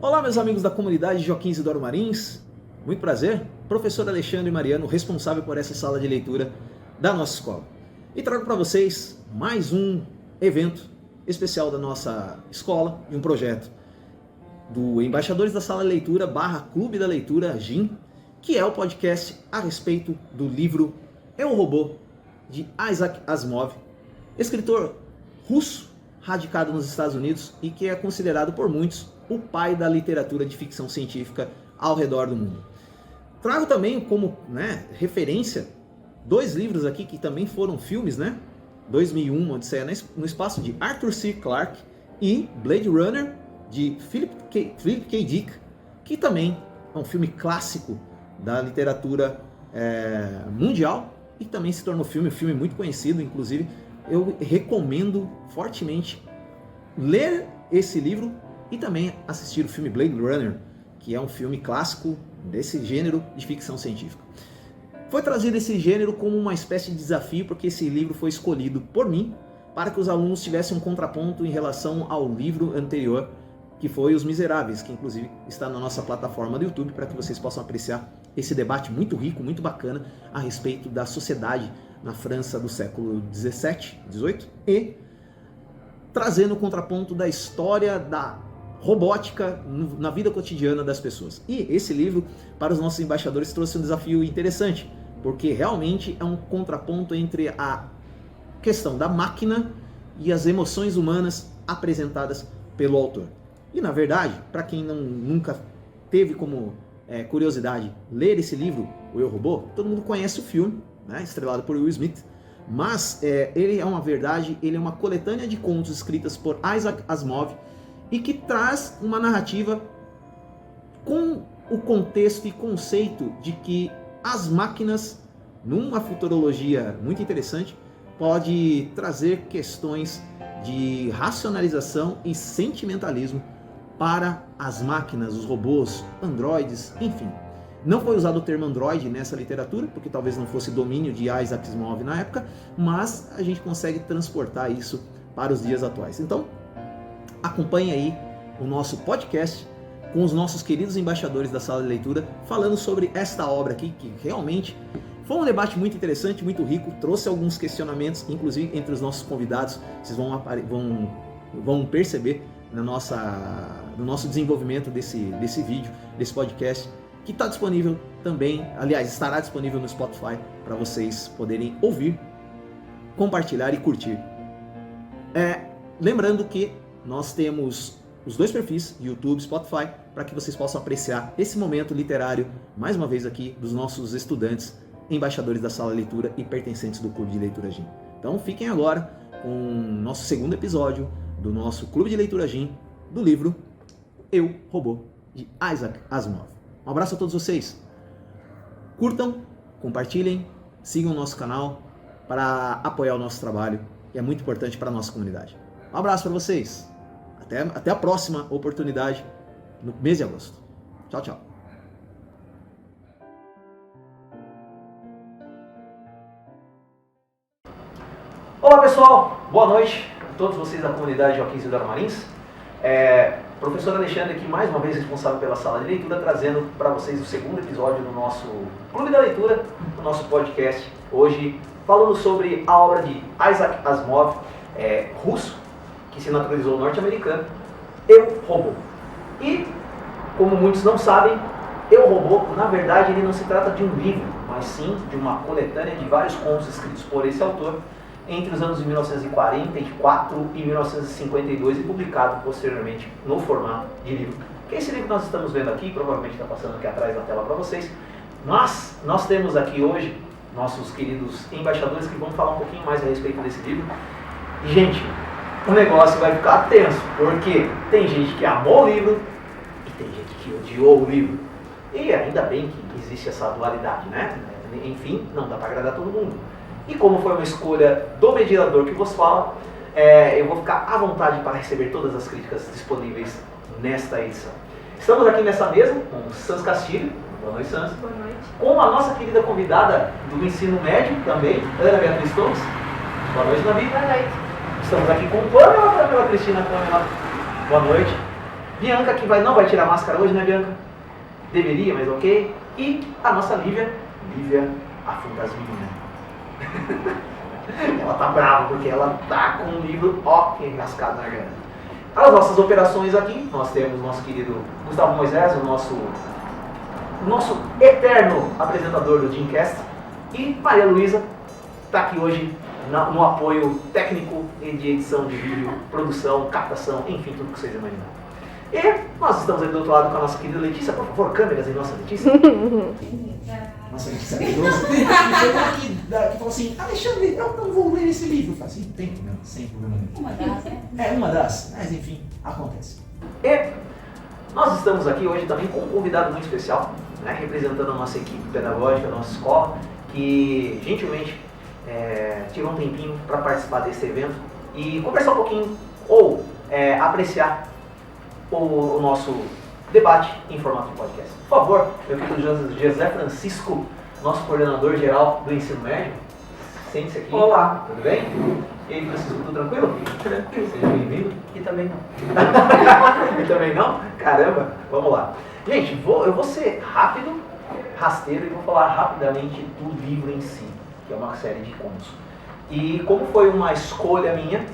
Olá, meus amigos da comunidade Joaquim Isidoro Marins. Muito prazer. Professor Alexandre Mariano, responsável por essa sala de leitura da nossa escola. E trago para vocês mais um evento especial da nossa escola e um projeto do Embaixadores da Sala de Leitura / Clube da Leitura GIM, que é o podcast a respeito do livro Eu, Robô, de Isaac Asimov, escritor russo radicado nos Estados Unidos e que é considerado por muitos o pai da literatura de ficção científica ao redor do mundo. Trago também como referência dois livros aqui que também foram filmes, 2001, Odisseia no Espaço, de Arthur C. Clarke, e Blade Runner, de Philip K. Dick, que também é um filme clássico da literatura mundial e também se tornou um filme muito conhecido. Inclusive, eu recomendo fortemente ler esse livro e também assistir o filme Blade Runner, que é um filme clássico desse gênero de ficção científica. Foi trazido esse gênero como uma espécie de desafio, porque esse livro foi escolhido por mim para que os alunos tivessem um contraponto em relação ao livro anterior, que foi Os Miseráveis, que inclusive está na nossa plataforma do YouTube, para que vocês possam apreciar esse debate muito rico, muito bacana, a respeito da sociedade na França do século 17, 18, e trazendo o contraponto da história da robótica na vida cotidiana das pessoas. E esse livro, para os nossos embaixadores, trouxe um desafio interessante, porque realmente é um contraponto entre a questão da máquina e as emoções humanas apresentadas pelo autor. E na verdade, para quem nunca teve como curiosidade ler esse livro, O Eu, Robô, todo mundo conhece o filme, estrelado por Will Smith, mas ele é uma coletânea de contos escritas por Isaac Asimov e que traz uma narrativa com o contexto e conceito de que as máquinas, numa futurologia muito interessante, pode trazer questões de racionalização e sentimentalismo para as máquinas, os robôs, androides, enfim. Não foi usado o termo androide nessa literatura, porque talvez não fosse domínio de Isaac Asimov na época, mas a gente consegue transportar isso para os dias atuais. Então, acompanhe aí o nosso podcast com os nossos queridos embaixadores da sala de leitura, falando sobre esta obra aqui, que realmente foi um debate muito interessante, muito rico, trouxe alguns questionamentos, inclusive entre os nossos convidados. Vocês vão perceber no nosso desenvolvimento desse vídeo, desse podcast, que está disponível também, aliás, estará disponível no Spotify para vocês poderem ouvir, compartilhar e curtir. Lembrando que nós temos os dois perfis, YouTube e Spotify, para que vocês possam apreciar esse momento literário, mais uma vez aqui, dos nossos estudantes, embaixadores da sala de leitura e pertencentes do Clube de Leitura GIM. Então fiquem agora com o nosso segundo episódio do nosso Clube de Leitura GIM, do livro Eu, Robô, de Isaac Asimov. Um abraço a todos vocês. Curtam, compartilhem, sigam o nosso canal para apoiar o nosso trabalho, que é muito importante para a nossa comunidade. Um abraço para vocês. Até a próxima oportunidade no mês de agosto. Tchau, tchau. Olá pessoal, boa noite a todos vocês da comunidade Joaquim Isidoro Marins. Professor Alexandre aqui, mais uma vez responsável pela sala de leitura, trazendo para vocês o segundo episódio do nosso Clube da Leitura, do nosso podcast. Hoje falando sobre a obra de Isaac Asimov, russo, que se naturalizou norte-americano, Eu, Robô. E, como muitos não sabem, Eu, Robô, na verdade, ele não se trata de um livro, mas sim de uma coletânea de vários contos escritos por esse autor entre os anos de 1944 e 1952 e publicado posteriormente no formato de livro. Que é esse livro que nós estamos vendo aqui, provavelmente está passando aqui atrás na tela para vocês, mas nós temos aqui hoje nossos queridos embaixadores que vão falar um pouquinho mais a respeito desse livro. E, gente, o negócio vai ficar tenso, porque tem gente que amou o livro e tem gente que odiou o livro. E ainda bem que existe essa dualidade, Enfim, não dá para agradar todo mundo. E como foi uma escolha do mediador que vos fala, eu vou ficar à vontade para receber todas as críticas disponíveis nesta edição. Estamos aqui nessa mesa com Sans Castilho. Boa noite, Sans. Boa noite. Com a nossa querida convidada do ensino médio também, Ana Beatriz Torres. Boa noite, Nabi. Boa noite. Estamos aqui com Pamela Cristina Pamela. Boa noite. Bianca, que não vai tirar a máscara hoje, né, Bianca? Deveria, mas ok. E a nossa Lívia, a fantasminha. Ela tá brava porque ela tá com um livro, enrascado na garganta. As nossas operações aqui, nós temos nosso querido Gustavo Moisés, o nosso eterno apresentador do Dreamcast, e Maria Luísa está aqui hoje no apoio técnico de edição de vídeo, produção, captação, enfim, tudo que vocês imaginam. E nós estamos aqui do outro lado com a nossa querida Letícia. Por favor, câmeras em nossa Letícia. Nossa Letícia Mendonça. E chegou aqui que falou assim: Alexandre, eu não vou ler esse livro. Eu falei assim: tem problema, sem problema nenhum. Uma das, né? É, uma das, mas enfim, acontece. E nós estamos aqui hoje também com um convidado muito especial, né, representando a nossa equipe pedagógica, a nossa escola, que gentilmente tirou um tempinho para participar desse evento e conversar um pouquinho ou apreciar o nosso debate em formato de podcast. Por favor, meu querido José Francisco, nosso coordenador geral do ensino médio, sente-se aqui. Olá. Tudo bem? E aí, Francisco, tudo tranquilo? Tranquilo. Seja bem-vindo. E também não. E também não? Caramba, vamos lá. Gente, eu vou ser rápido, rasteiro e vou falar rapidamente do livro em si, que é uma série de contos. E como foi uma escolha minha,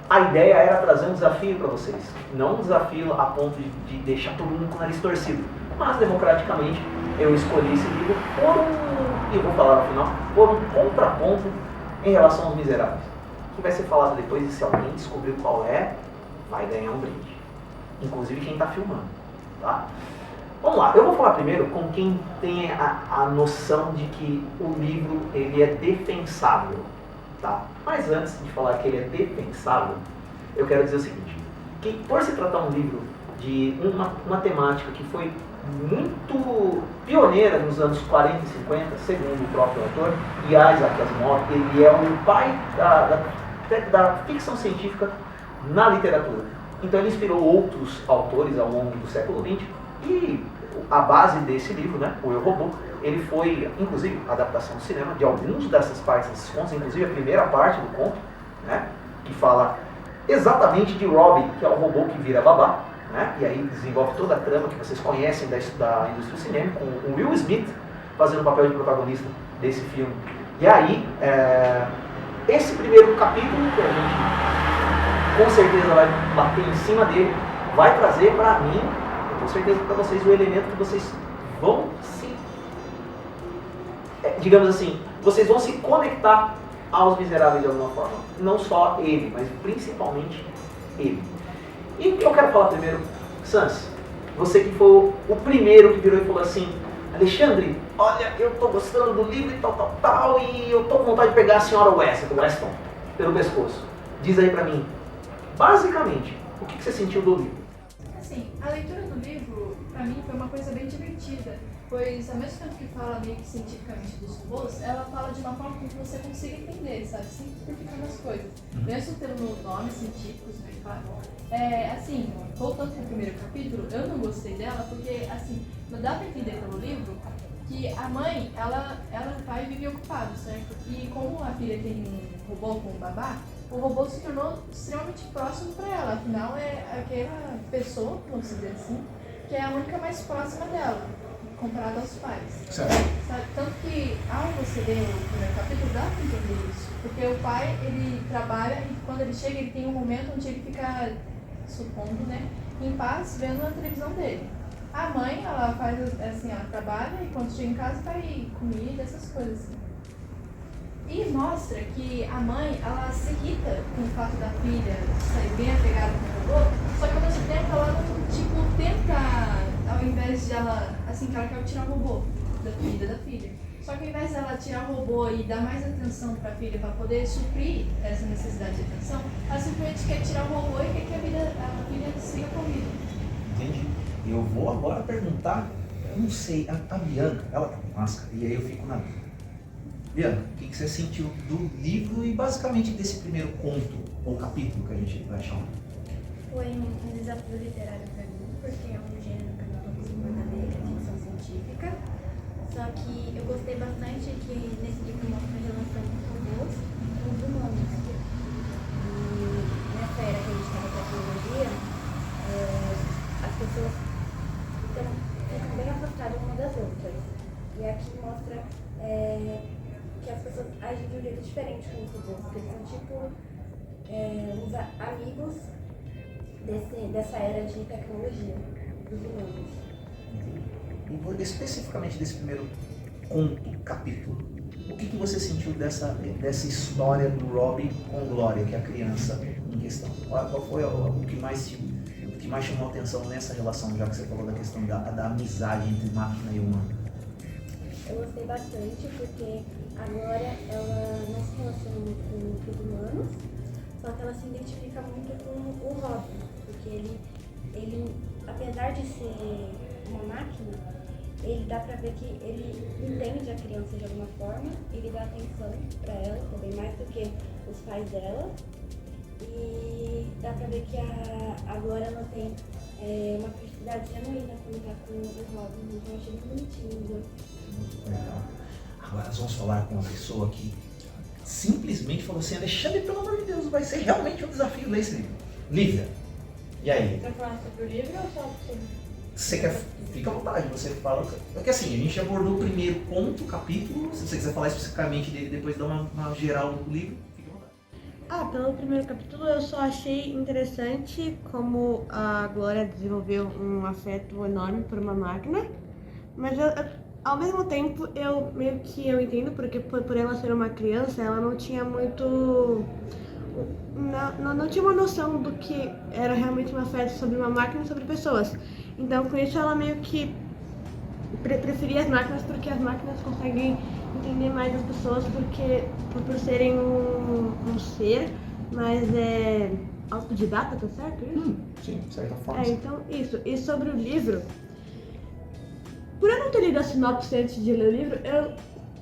a ideia era trazer um desafio para vocês. Não um desafio a ponto de deixar todo mundo com o nariz torcido, mas democraticamente eu escolhi esse livro e eu vou falar no final, por um contraponto em relação aos Miseráveis, que vai ser falado depois, e se alguém descobrir qual vai ganhar um brinde. Inclusive quem está filmando, tá? Vamos lá, eu vou falar primeiro com quem tem a noção de que o livro ele é defensável, tá? Mas antes de falar que ele é defensável, eu quero dizer o seguinte, que por se tratar um livro de uma temática que foi muito pioneira nos anos 40 e 50, segundo o próprio autor, Isaac Asimov, ele é o pai da ficção científica na literatura. Então ele inspirou outros autores ao longo do século XX e a base desse livro, né, o Eu, Robô, ele foi, inclusive, a adaptação do cinema de alguns dessas partes desses contos, inclusive a primeira parte do conto, né, que fala exatamente de Robbie, que é o robô que vira babá, né, e aí desenvolve toda a trama que vocês conhecem da indústria do cinema, com o Will Smith fazendo o papel de protagonista desse filme. E aí, esse primeiro capítulo, que a gente com certeza vai bater em cima dele, vai trazer para mim, eu tenho certeza para vocês, o elemento que vocês vão se, digamos assim, vocês vão se conectar aos Miseráveis de alguma forma. Não só ele, mas principalmente ele. E eu quero falar primeiro, Sans, você que foi o primeiro que virou e falou assim: Alexandre, olha, eu tô gostando do livro e tal, e eu tô com vontade de pegar a senhora Weston pelo pescoço. Diz aí pra mim, basicamente, o que você sentiu do livro? Assim, a leitura do livro, pra mim, foi uma coisa bem divertida, pois ao mesmo tempo que fala meio que cientificamente dos robôs, ela fala de uma forma que você consiga entender, sabe? Simplificando as coisas. Mesmo tendo nomes científicos, né, claro. Assim, voltando pro primeiro capítulo, eu não gostei dela porque, assim, não dá pra entender pelo livro que a mãe, ela vai viver ocupado, certo? E como a filha tem um robô com um babá, o robô se tornou extremamente próximo para ela, afinal é aquela pessoa, vamos dizer assim, que é a única mais próxima dela, comparado aos pais. Certo. Sabe? Tanto que, ao você ler o primeiro capítulo, dá para entender isso, porque o pai, ele trabalha e quando ele chega, ele tem um momento onde ele fica, supondo, né, em paz, vendo a televisão dele. A mãe, ela faz assim, ela trabalha e quando chega em casa vai comida, essas coisas assim. E mostra que a mãe, ela se irrita com o fato da filha sair bem apegada com o robô, só que ao mesmo tempo ela não, tipo, tenta, ao invés de ela, assim, que ela quer tirar o robô da filha. Só que ao invés dela tirar o robô e dar mais atenção para a filha para poder suprir essa necessidade de atenção, ela simplesmente quer tirar o robô e quer que a filha siga com a vida. Entendi. Eu vou agora perguntar, eu não sei, a Bianca, ela tá com máscara, e aí eu fico na dúvida. Bianca, o que você sentiu do livro e basicamente desse primeiro conto, ou capítulo que a gente vai chamar? Foi um desafio literário para mim, porque é um gênero que eu não estou acostumada a ler, que é ficção científica. Só que eu gostei bastante que nesse livro mostra a relação dos robôs com os humanos. E nessa era que a gente está na tecnologia, a pessoas ficam bem afastadas uma das outras. E aqui mostra que as pessoas agem de um jeito diferente com os robôs, porque eles são tipo os amigos dessa era de tecnologia dos humanos. E especificamente desse primeiro conto, capítulo, o que você sentiu dessa história do Robbie com Glória, que é a criança em questão? Qual foi o que mais chamou a atenção nessa relação, já que você falou da questão da amizade entre máquina e humano? Eu gostei bastante porque a Glória, ela não se relaciona muito com os humanos, só que ela se identifica muito com o Robbie, porque ele, apesar de ser uma máquina, ele dá pra ver que ele entende a criança de alguma forma, ele dá atenção pra ela, também mais do que os pais dela, e dá pra ver que a Glória ela tem uma felicidade genuína quando tá com o Robbie, então eu achei muito bonitinho. Legal. Agora nós vamos falar com uma pessoa que simplesmente falou assim: Alexandre, pelo amor de Deus, vai ser realmente um desafio ler esse livro. Lívia, e aí? Você falar sobre o livro ou só sobre... Você quer? Fica à vontade, você fala. Porque assim, a gente abordou o primeiro ponto, capítulo. Se você quiser falar especificamente dele, depois dar uma geral do livro, fica à vontade. Pelo primeiro capítulo eu só achei interessante como a Glória desenvolveu um afeto enorme por uma máquina, mas ao mesmo tempo eu meio que eu entendo porque por ela ser uma criança ela não tinha muito não tinha uma noção do que era realmente um afeto sobre uma máquina e sobre pessoas. Então com isso ela meio que preferia as máquinas porque as máquinas conseguem entender mais as pessoas porque por serem um ser mais autodidata, tá certo isso? Sim, de certa forma. Então isso. E sobre o livro, por eu não ter lido a sinopse antes de ler o livro,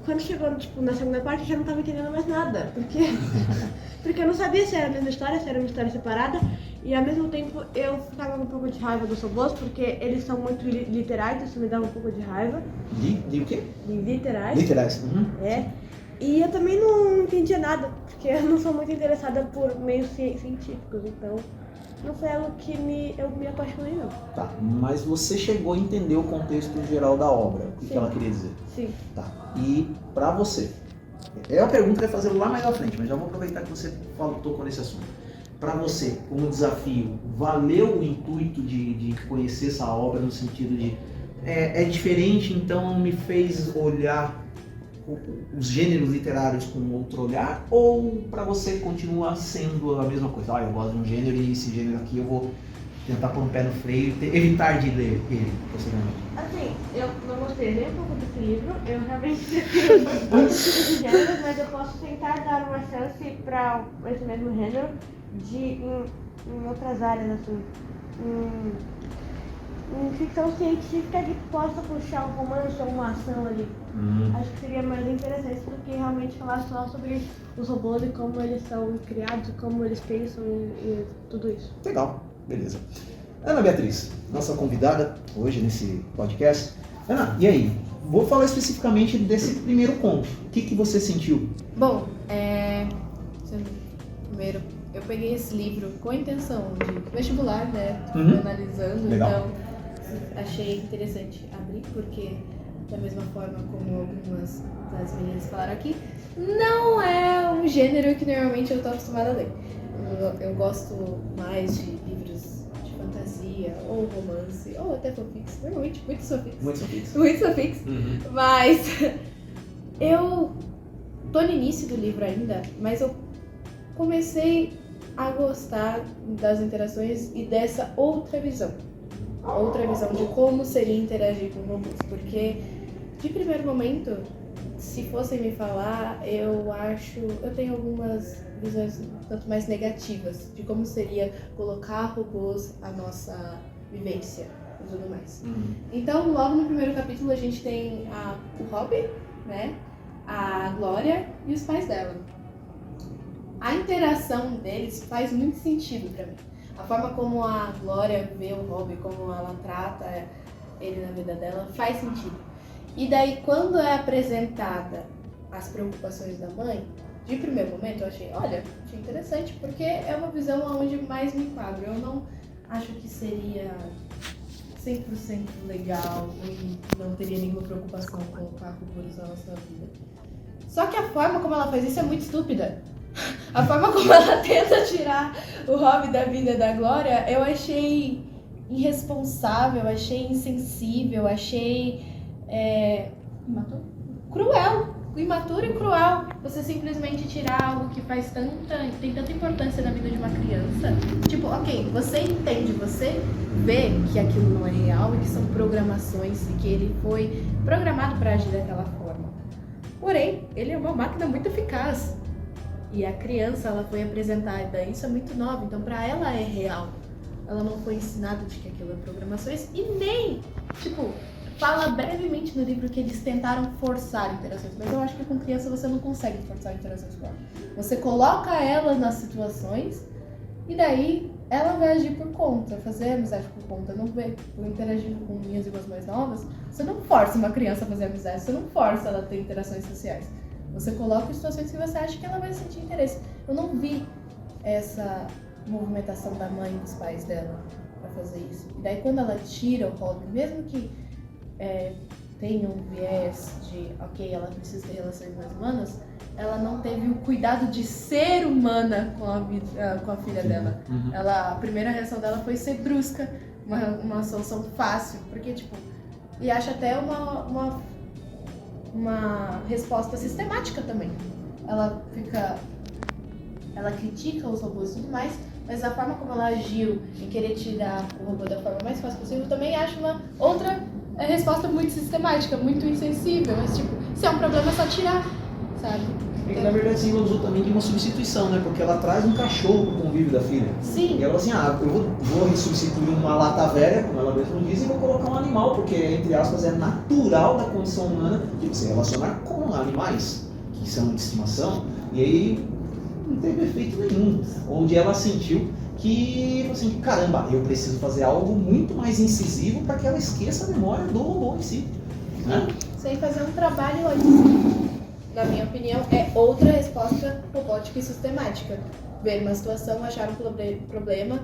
quando chegou na segunda parte eu já não estava entendendo mais nada, porque eu não sabia se era a mesma história, se era uma história separada, e ao mesmo tempo eu ficava com um pouco de raiva dos robôs, porque eles são muito literais, isso me dava um pouco de raiva. De o quê? Literais. Literais. E eu também não entendia nada, porque eu não sou muito interessada por meios científicos, então não foi algo que eu me apaixonei não. Tá, mas você chegou a entender o contexto geral da obra, o que ela queria dizer. Sim. Tá, e pra você, é uma pergunta que eu ia fazer lá mais à frente, mas já vou aproveitar que você tocou nesse assunto. Pra você, como desafio, valeu o intuito de conhecer essa obra no sentido de é diferente, então me fez olhar os gêneros literários com outro olhar, ou para você continua sendo a mesma coisa? Eu gosto de um gênero e esse gênero aqui eu vou tentar pôr um pé no freio e evitar de ler ele, possivelmente. Assim, eu não gostei nem um pouco desse livro, eu realmente prefiro outros tipos de gêneros, mas eu posso tentar dar uma chance para esse mesmo gênero em outras áreas, assim. Em ficção científica que possa puxar um romance ou uma ação ali. Acho que seria mais interessante do que realmente falar só sobre os robôs e como eles são criados, como eles pensam e tudo isso. Legal, beleza. Ana Beatriz, nossa convidada hoje nesse podcast. Ana, e aí? Vou falar especificamente desse primeiro conto. O que você sentiu? Bom, primeiro, eu peguei esse livro com a intenção de vestibular, né? Analisando, Legal. Então achei interessante abrir, porque da mesma forma como algumas das meninas falaram aqui, não é um gênero que normalmente eu tô acostumada a ler. Eu gosto mais de livros de fantasia, ou romance, ou até fanfics, normalmente muito fanfics. Muito fanfics. Mas eu tô no início do livro ainda, mas eu comecei a gostar das interações e dessa outra visão de como seria interagir com robôs, porque de primeiro momento, se fossem me falar, eu tenho algumas visões tanto mais negativas de como seria colocar robôs à nossa vivência e tudo mais. Então, logo no primeiro capítulo a gente tem o Robbie, né, a Glória e os pais dela. A interação deles faz muito sentido pra mim. A forma como a Glória vê o Robbie, como ela trata ele na vida dela, faz sentido. E daí, quando é apresentada as preocupações da mãe, de primeiro momento eu achei interessante, porque é uma visão onde mais me enquadro. Eu não acho que seria 100% legal e não teria nenhuma preocupação com colocar culturas na nossa vida. Só que a forma como ela faz isso é muito estúpida. A forma como ela tenta tirar o Robbie da vida da Glória, eu achei irresponsável, achei insensível, achei cruel, imaturo e cruel. Você simplesmente tirar algo que tem tanta importância na vida de uma criança. Tipo, ok, você entende, você vê que aquilo não é real e que são programações e que ele foi programado para agir daquela forma. Porém, ele é uma máquina muito eficaz. E a criança, ela foi apresentada, isso é muito nova, então para ela é real. Ela não foi ensinada de que aquilo é programações e nem, fala brevemente no livro que eles tentaram forçar interações, mas eu acho que com criança você não consegue forçar interações com ela. Você coloca ela nas situações e daí ela vai agir por conta, fazer amizade por conta, não vê. Eu interagindo com minhas irmãs mais novas, você não força uma criança a fazer amizade, você não força ela a ter interações sociais. Você coloca em situações que você acha que ela vai sentir interesse. Eu não vi essa movimentação da mãe e dos pais dela pra fazer isso. E daí quando ela tira o Robbie, mesmo que tenha um viés de, ok, ela precisa ter relações mais humanas, ela não teve o cuidado de ser humana com a filha dela. Uhum. A primeira reação dela foi ser brusca, uma solução fácil, porque e acha até uma resposta sistemática também. Ela critica os robôs e tudo mais, mas a forma como ela agiu em querer tirar o robô da forma mais fácil possível, eu também acho uma outra resposta muito sistemática, muito insensível. Mas, se é um problema é só tirar, sabe? Na verdade, sim, ela usou também de uma substituição, né? Porque ela traz um cachorro pro convívio da filha. Sim. E ela assim, eu vou substituir uma lata velha, como ela mesma diz, e vou colocar um animal, porque, entre aspas, é natural da condição humana de se relacionar com animais, que são de estimação, e aí não teve efeito nenhum. Onde ela sentiu que, assim, caramba, eu preciso fazer algo muito mais incisivo para que ela esqueça a memória do robô em si. Né? Sem fazer um trabalho antes. Na minha opinião, é outra resposta robótica e sistemática. Ver uma situação, achar um problema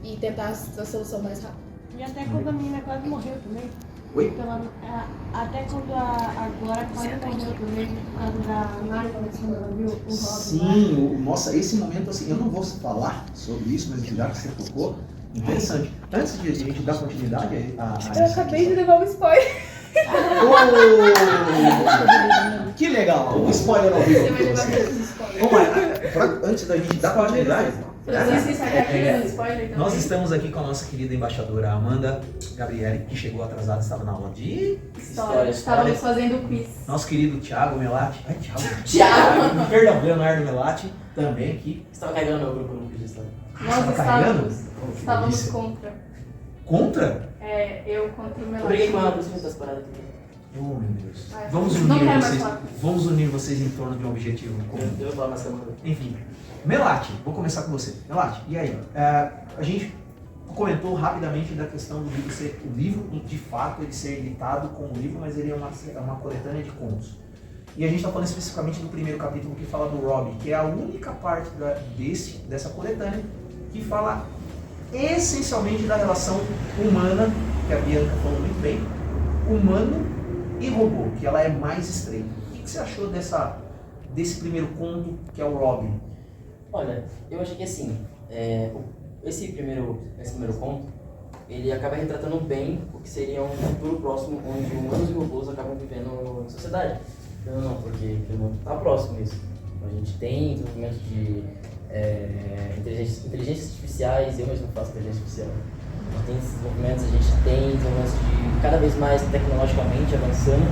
e tentar a solução mais rápido. E até quando a menina quase morreu também. Oi? Até quando a Glória quase morreu também, por causa da máquina, quando ela viu o Robbie. Sim, nossa, esse momento, assim, eu não vou falar sobre isso, mas já que você tocou, interessante. Antes de a gente dar continuidade Eu acabei de levar um spoiler. Oh, que legal, um spoiler ao vivo. Você vai levar todos os spoilers. Vamos lá, antes da gente dar continuidade, Vocês saem aqui no spoiler também. nós estamos aqui com a nossa querida embaixadora Amanda Gabriele, que chegou atrasada, estava na aula de História. Estávamos fazendo quiz. nosso querido Thiago Melati. Thiago. Perdão, Leonardo Melati, também aqui. Estava carregando meu grupo no quiz de história. Nós carregando? estávamos delícia. contra. Contra? Eu contra o Eu Melati. briguei com ela por cima das paradas aqui. Oh, meu Deus. Vai. Vamos Não unir, quero mais vocês, falar. vamos unir vocês em torno de um objetivo comum. Eu vou falar mais câmera. Enfim, Melati, vou começar com você. Melati, e aí? A gente comentou rapidamente da questão do livro ser o livro, de fato, ele ser editado como livro, mas ele é uma coletânea de contos. E a gente está falando especificamente do primeiro capítulo que fala do Robbie, que é a única parte dessa coletânea que fala essencialmente da relação humana, que a Bianca falou muito bem, humano e robô, que ela é mais estreita. O que você achou desse primeiro conto, que é o Robbie? Olha, eu achei que assim, esse primeiro conto, ele acaba retratando bem o que seria um futuro próximo, onde humanos e robôs acabam vivendo em sociedade. Não, porque está próximo isso. A gente tem desenvolvimento de inteligências artificiais, eu mesmo faço inteligência artificial. A gente tem esses desenvolvimentos, a gente tem desenvolvimentos de cada vez mais tecnologicamente avançando,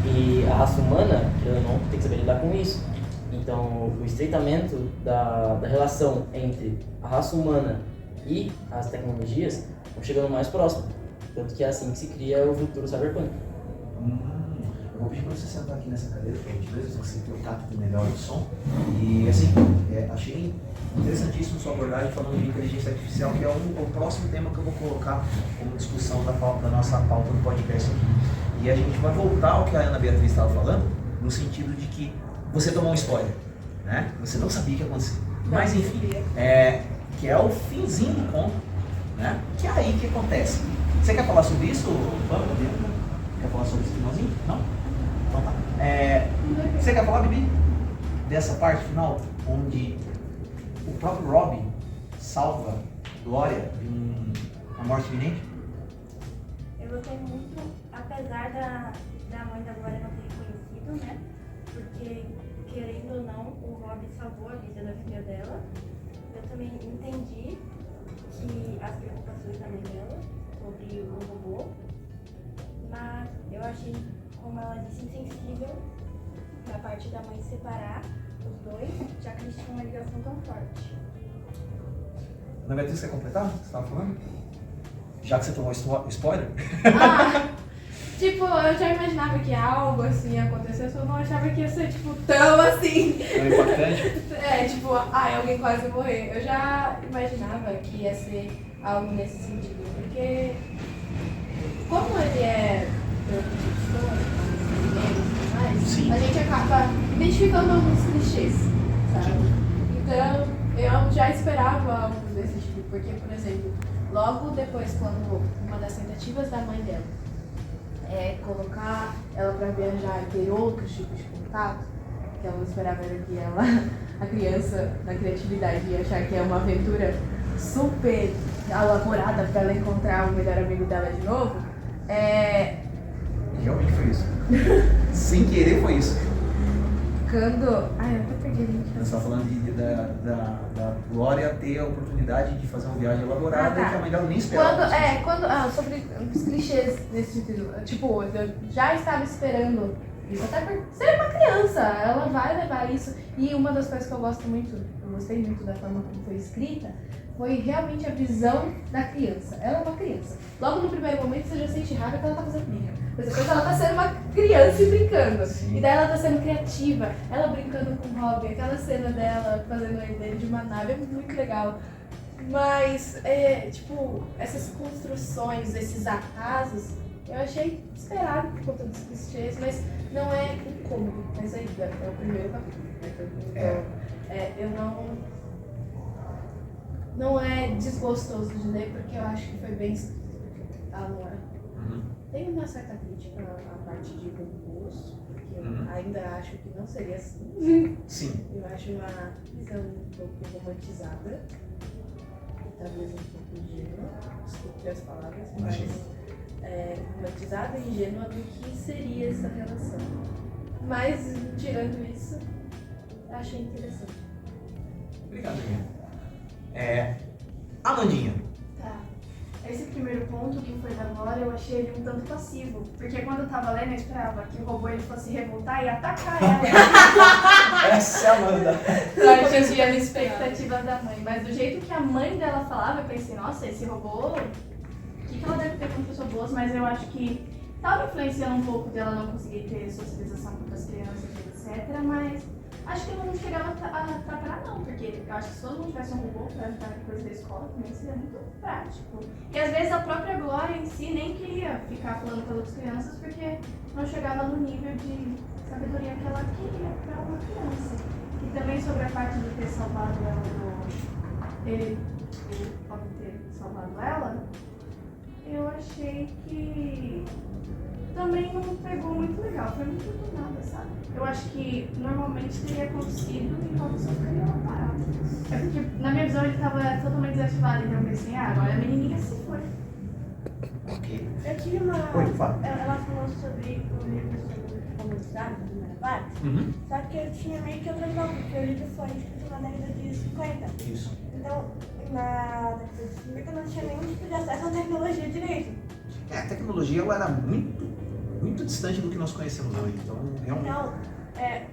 e a raça humana, querendo ou não, tem que saber lidar com isso. Então, o estreitamento da relação entre a raça humana e as tecnologias vão chegando mais próximo. Tanto que é assim que se cria o futuro cyberpunk. Eu vou pedir para você sentar aqui nessa cadeira, por gentileza, você tem o tato melhor do som. E assim, achei interessantíssimo sua abordagem falando de inteligência artificial, que é o próximo tema que eu vou colocar como discussão da nossa pauta do podcast aqui. E a gente vai voltar ao que a Ana Beatriz estava falando, no sentido de que você tomou um spoiler, né? Você não sabia o que ia acontecer. Mas enfim, que é o finzinho do conto, né? Que é aí que acontece. Você quer falar sobre isso, Pamela? Quer falar sobre esse finalzinho? Não? Então tá. Você quer falar, Bibi? Dessa parte final, onde o próprio Robbie salva Glória de uma morte iminente? Eu gostei muito, apesar da mãe da Glória não ter reconhecido, né? Porque, querendo ou não, o Robbie salvou a vida da filha dela. Eu também entendi que as preocupações da mãe dela sobre o robô, mas eu achei, como ela disse, insensível da parte da mãe separar os dois, já que eles tinham uma ligação tão forte. Ana Beatriz, quer completar o que você estava falando? Já que você tomou spoiler? Tipo, eu já imaginava que algo assim ia acontecer, só não achava que ia ser, tipo, tão assim. É impactante? Tipo, alguém quase morrer. Eu já imaginava que ia ser algo nesse sentido, porque como ele é Sim. a gente acaba identificando alguns clichês, sabe? Então, eu já esperava algo desse tipo, porque, por exemplo, logo depois, quando uma das tentativas da mãe dela é colocar ela para viajar e ter outros tipos de contato, que ela não esperava era que a criança, na criatividade, ia achar que é uma aventura super elaborada para ela encontrar o melhor amigo dela de novo, Realmente foi isso. Sem querer foi isso. quando... eu até perdi, gente. Você estava falando da Glória ter a oportunidade de fazer uma viagem elaborada e que a mãe dela nem esperava. Sobre os clichês nesse sentido. Tipo, eu já estava esperando isso, até por ser uma criança, ela vai levar isso. E uma das coisas que eu gostei muito da forma como foi escrita, foi realmente a visão da criança. Ela é uma criança. Logo no primeiro momento você já sente raiva que ela tá fazendo birra. Mas depois ela tá sendo uma criança e brincando. Sim. E daí ela tá sendo criativa. Ela brincando com o Robin, aquela cena dela fazendo a ideia de uma nave é muito legal. Mas, tipo, essas construções, esses acasos, eu achei esperado por conta dos clichês, mas não é incômodo. Mas ainda é o primeiro capítulo. Então, eu não é desgostoso de ler, porque eu acho que foi bem escrito. Tem uma certa crítica à parte de robôs, porque eu ainda acho que não seria assim. Sim. Eu acho uma visão um pouco romantizada, talvez um pouco ingênua, desculpe as palavras, mas romantizada e ingênua do que seria essa relação. Mas, tirando isso, eu achei interessante. Obrigado, Aninha. Amandinha. Tá. Esse primeiro ponto que foi da Glória, eu achei ele um tanto passivo. Porque quando eu tava lendo, eu esperava que o robô ele fosse revoltar e atacar ela. Essa é a Amanda. Pra atingir as expectativas da mãe. Mas do jeito que a mãe dela falava, eu pensei, nossa, esse robô, o que ela deve ter contra os robôs? Mas eu acho que tava influenciando um pouco dela não conseguir ter socialização com as crianças, etc. Mas acho que ela não chegava a atrapalhar não, porque eu acho que se todo mundo tivesse um robô pra ajudar na coisa da escola, também seria muito prático. E às vezes a própria Glória em si nem queria ficar falando com as outras crianças, porque não chegava no nível de sabedoria que ela queria pra uma criança. E também sobre a parte de ter salvado ela ele pode ter salvado ela, eu achei que também não pegou muito legal, foi muito do nada, sabe? Eu acho que normalmente teria acontecido e logo só ficaria uma parada. É porque, na minha visão, ele estava totalmente desativado, então eu pensei, agora a menininha se foi. Ok. Eu tive uma... Oi, fala. Ela falou sobre o livro sobre comunidade, da primeira parte, só que eu tinha meio que outra visão, porque o livro foi escrito na década de 50. Isso. Então, na década de 50 não tinha nenhum tipo de acesso à tecnologia direito. A tecnologia ela era muito distante do que nós conhecemos hoje, então realmente... Então,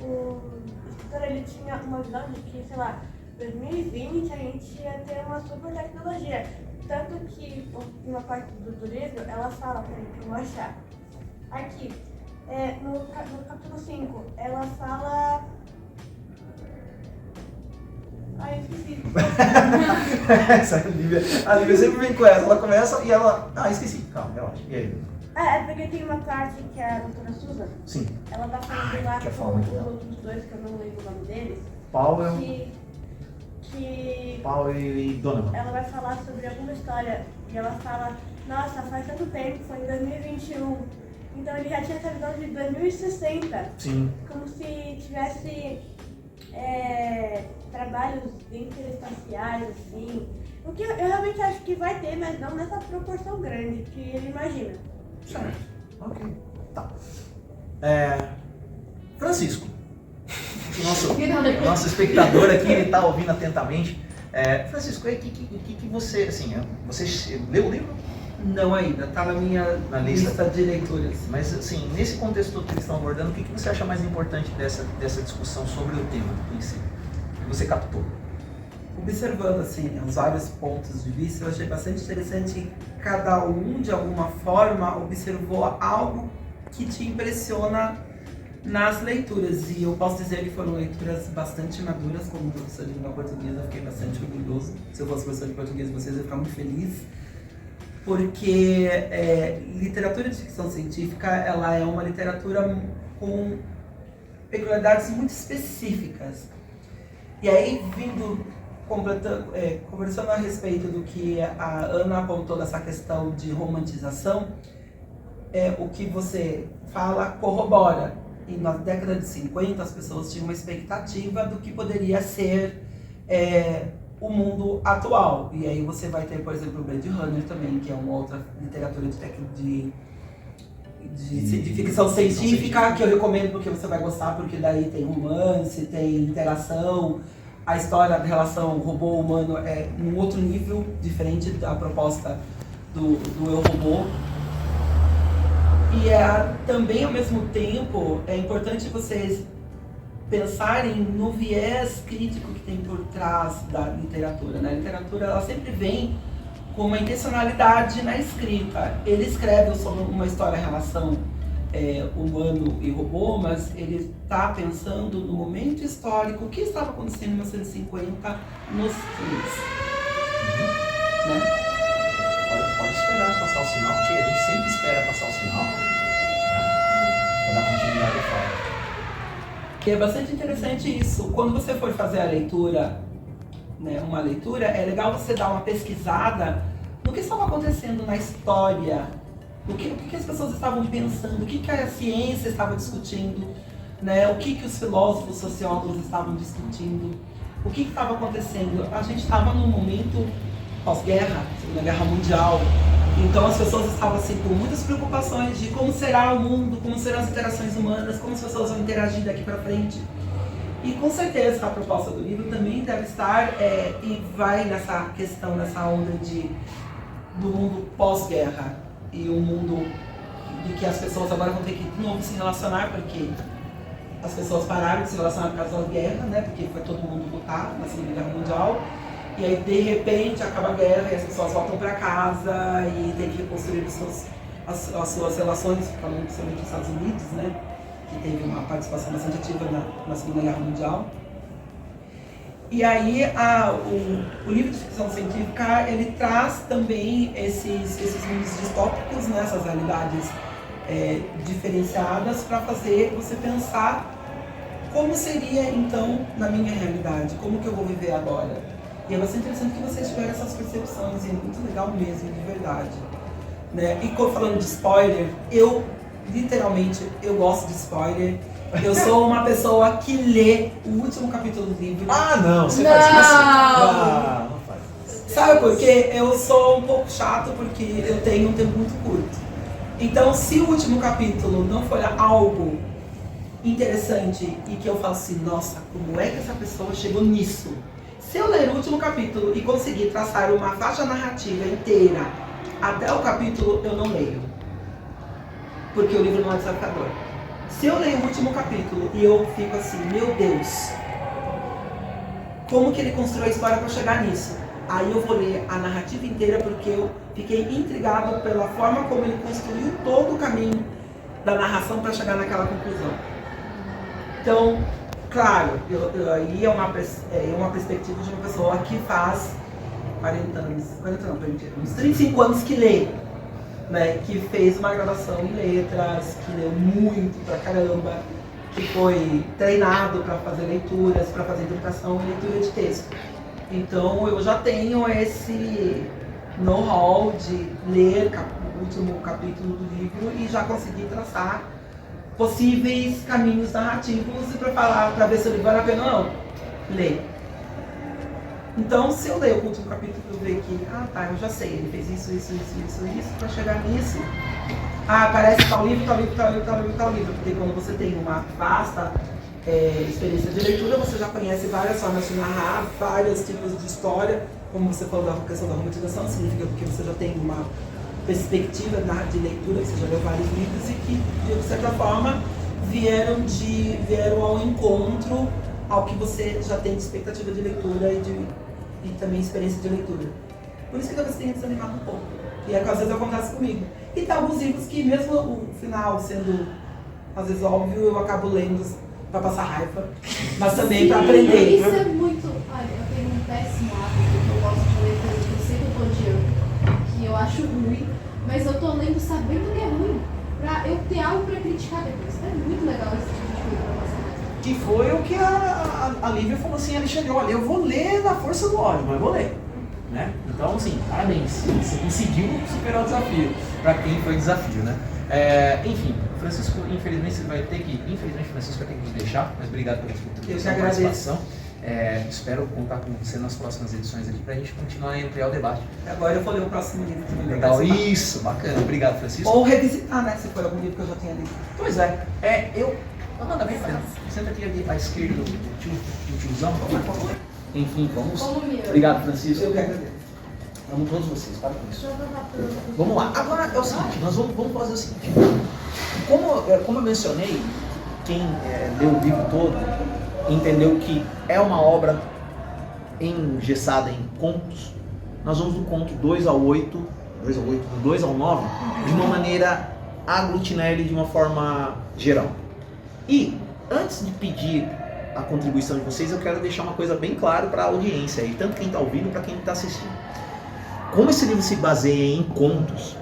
o escritor ele tinha uma visão de que, sei lá, 2020 a gente ia ter uma super tecnologia. Tanto que, uma parte do livro, ela fala, peraí, que eu vou achar. Aqui, no capítulo 5, ela fala... Ai, eu esqueci. a Lívia sempre vem com essa, ela começa e ela... esqueci, calma, relaxa, e aí? É porque tem uma parte que a doutora Susan, Sim. ela tá falando lá que é com forma os legal. outros dois, que eu não lembro o nome deles, Powell que e Donovan. ela vai falar sobre alguma história e ela fala, nossa, faz tanto tempo, foi em 2021. Então ele já tinha essa visão de 2060. Sim. Como se tivesse trabalhos interespaciais, assim. O que eu realmente acho que vai ter, mas não nessa proporção grande que ele imagina. Certo. Ok. Tá. Francisco. Nosso espectador aqui, ele tá ouvindo atentamente. Francisco, o que você, assim, você leu o livro? Não ainda, tá na minha Na lista. de leituras. Mas, assim, nesse contexto todo que eles estão abordando, o que você acha mais importante dessa discussão sobre o tema em si? Que você captou? Observando assim os vários pontos de vista, eu achei bastante interessante que cada um, de alguma forma, observou algo que te impressiona nas leituras. E eu posso dizer que foram leituras bastante maduras, como professor de língua portuguesa, eu fiquei bastante orgulhoso. Se eu fosse professor de português, vocês iam ficar muito feliz. Porque literatura de ficção científica, ela é uma literatura com peculiaridades muito específicas. E aí, conversando a respeito do que a Ana apontou dessa questão de romantização, o que você fala corrobora. E na década de 50, as pessoas tinham uma expectativa do que poderia ser o mundo atual. E aí você vai ter, por exemplo, o Blade Runner também, que é uma outra literatura de ficção científica, que eu recomendo porque você vai gostar, porque daí tem romance, tem interação. A história da relação robô-humano é num outro nível, diferente da proposta do Eu Robô. E também, ao mesmo tempo, é importante vocês pensarem no viés crítico que tem por trás da literatura, né? A literatura, ela sempre vem com uma intencionalidade na escrita. Ele escreve sobre uma história, relação humano e robô, mas ele está pensando no momento histórico, o que estava acontecendo em 1950 nos filmes. Né? Pode esperar passar o sinal, porque a gente sempre espera passar o sinal para dar continuidade à fala. Que é bastante interessante isso. Quando você for fazer a leitura, né, uma leitura, é legal você dar uma pesquisada no que estava acontecendo na história, o que as pessoas estavam pensando, o que a ciência estava discutindo, né, o que os filósofos, sociólogos estavam discutindo, o que estava acontecendo. A gente estava num momento pós-guerra, Segunda Guerra Mundial, então as pessoas estavam assim, com muitas preocupações de como será o mundo, como serão as interações humanas, como as pessoas vão interagir daqui para frente. E com certeza a proposta do livro também deve estar e vai nessa questão, nessa onda do mundo pós-guerra e um mundo de que as pessoas agora vão ter que de novo se relacionar, porque as pessoas pararam de se relacionar por causa da guerra, né? Porque foi todo mundo lutar na Segunda Guerra Mundial. E aí, de repente, acaba a guerra e as pessoas voltam para casa e tem que reconstruir as suas relações, falando principalmente dos Estados Unidos, né? Que teve uma participação bastante ativa na Segunda Guerra Mundial. E aí, o livro de ficção científica, ele traz também esses mundos distópicos, né? Essas realidades diferenciadas, para fazer você pensar como seria, então, na minha realidade, como que eu vou viver agora. E é bastante interessante que vocês tiveram essas percepções, e é muito legal mesmo, de verdade. Né? E falando de spoiler, eu gosto de spoiler. Eu sou uma pessoa que lê o último capítulo do livro. Ah, não, você faz isso? Não faz isso. Sabe por quê? Eu sou um pouco chato porque eu tenho um tempo muito curto. Então, se o último capítulo não for algo interessante e que eu falo assim, nossa, como é que essa pessoa chegou nisso? Se eu ler o último capítulo e conseguir traçar uma faixa narrativa inteira até o capítulo, eu não leio. Porque o livro não é desafiador. Se eu leio o último capítulo e eu fico assim, meu Deus, como que ele construiu a história para chegar nisso? Aí eu vou ler a narrativa inteira porque eu fiquei intrigado pela forma como ele construiu todo o caminho da narração para chegar naquela conclusão. Então, claro, aí é uma perspectiva de uma pessoa que faz uns 35 anos que lê, né, que fez uma graduação em letras, que leu muito pra caramba, que foi treinado para fazer leituras, para fazer interpretação e leitura de texto. Então eu já tenho know-how de ler o último capítulo do livro e já conseguir traçar possíveis caminhos narrativos e para ver se o livro vale a pena ou não. Ler. Então, se eu ler o último capítulo, eu ver que, eu já sei, ele fez isso, para chegar nisso. Parece tal livro. Porque quando você tem uma vasta experiência de leitura, você já conhece várias formas de narrar, vários tipos de história. Como você falou da questão da romantização, significa porque você já tem uma perspectiva de leitura, você já leu vários livros e que, de certa forma, vieram ao encontro ao que você já tem de expectativa de leitura e também experiência de leitura. Por isso que talvez tenha desanimado um pouco. E às vezes acontece comigo. E tem alguns livros que, mesmo o final sendo, às vezes, óbvio, eu acabo lendo para passar raiva, mas também para aprender. Isso é muito... Olha, eu tenho um péssimo hábito que eu gosto de ler coisas que eu sei que eu tô odiando, que eu acho ruim, mas eu tô lendo sabendo que é ruim, pra eu ter algo para criticar depois. É muito legal esse tipo de coisa pra passar raiva. Que foi o que a Lívia falou assim, Alexandre, olha, eu vou ler na força do ódio, mas vou ler. Né? Então, assim, parabéns, você conseguiu superar o desafio, para quem foi desafio, né? Enfim, Francisco, infelizmente vai ter que nos deixar, mas obrigado pela sua participação. Espero contar com você nas próximas edições aqui pra gente continuar a ampliar o debate. Agora eu vou ler o próximo livro também. Legal, isso, bacana, obrigado, Francisco. Ou revisitar, né, se for algum livro que eu já tenha lido. Pois manda bem, senta aqui à esquerda do tiozão, por favor. Enfim, vamos. Obrigado, Francisco. Eu que agradeço. Amo todos vocês, para com isso. Vamos lá. Agora é o seguinte, nós vamos fazer o seguinte. Como eu mencionei, quem leu o livro todo entendeu que é uma obra engessada em contos. Nós vamos do conto 2 ao 8, do 2 ao 9, de uma maneira aglutinar ele de uma forma geral. E antes de pedir a contribuição de vocês, eu quero deixar uma coisa bem clara para a audiência, aí, tanto quem está ouvindo como para quem está assistindo. Como esse livro se baseia em contos,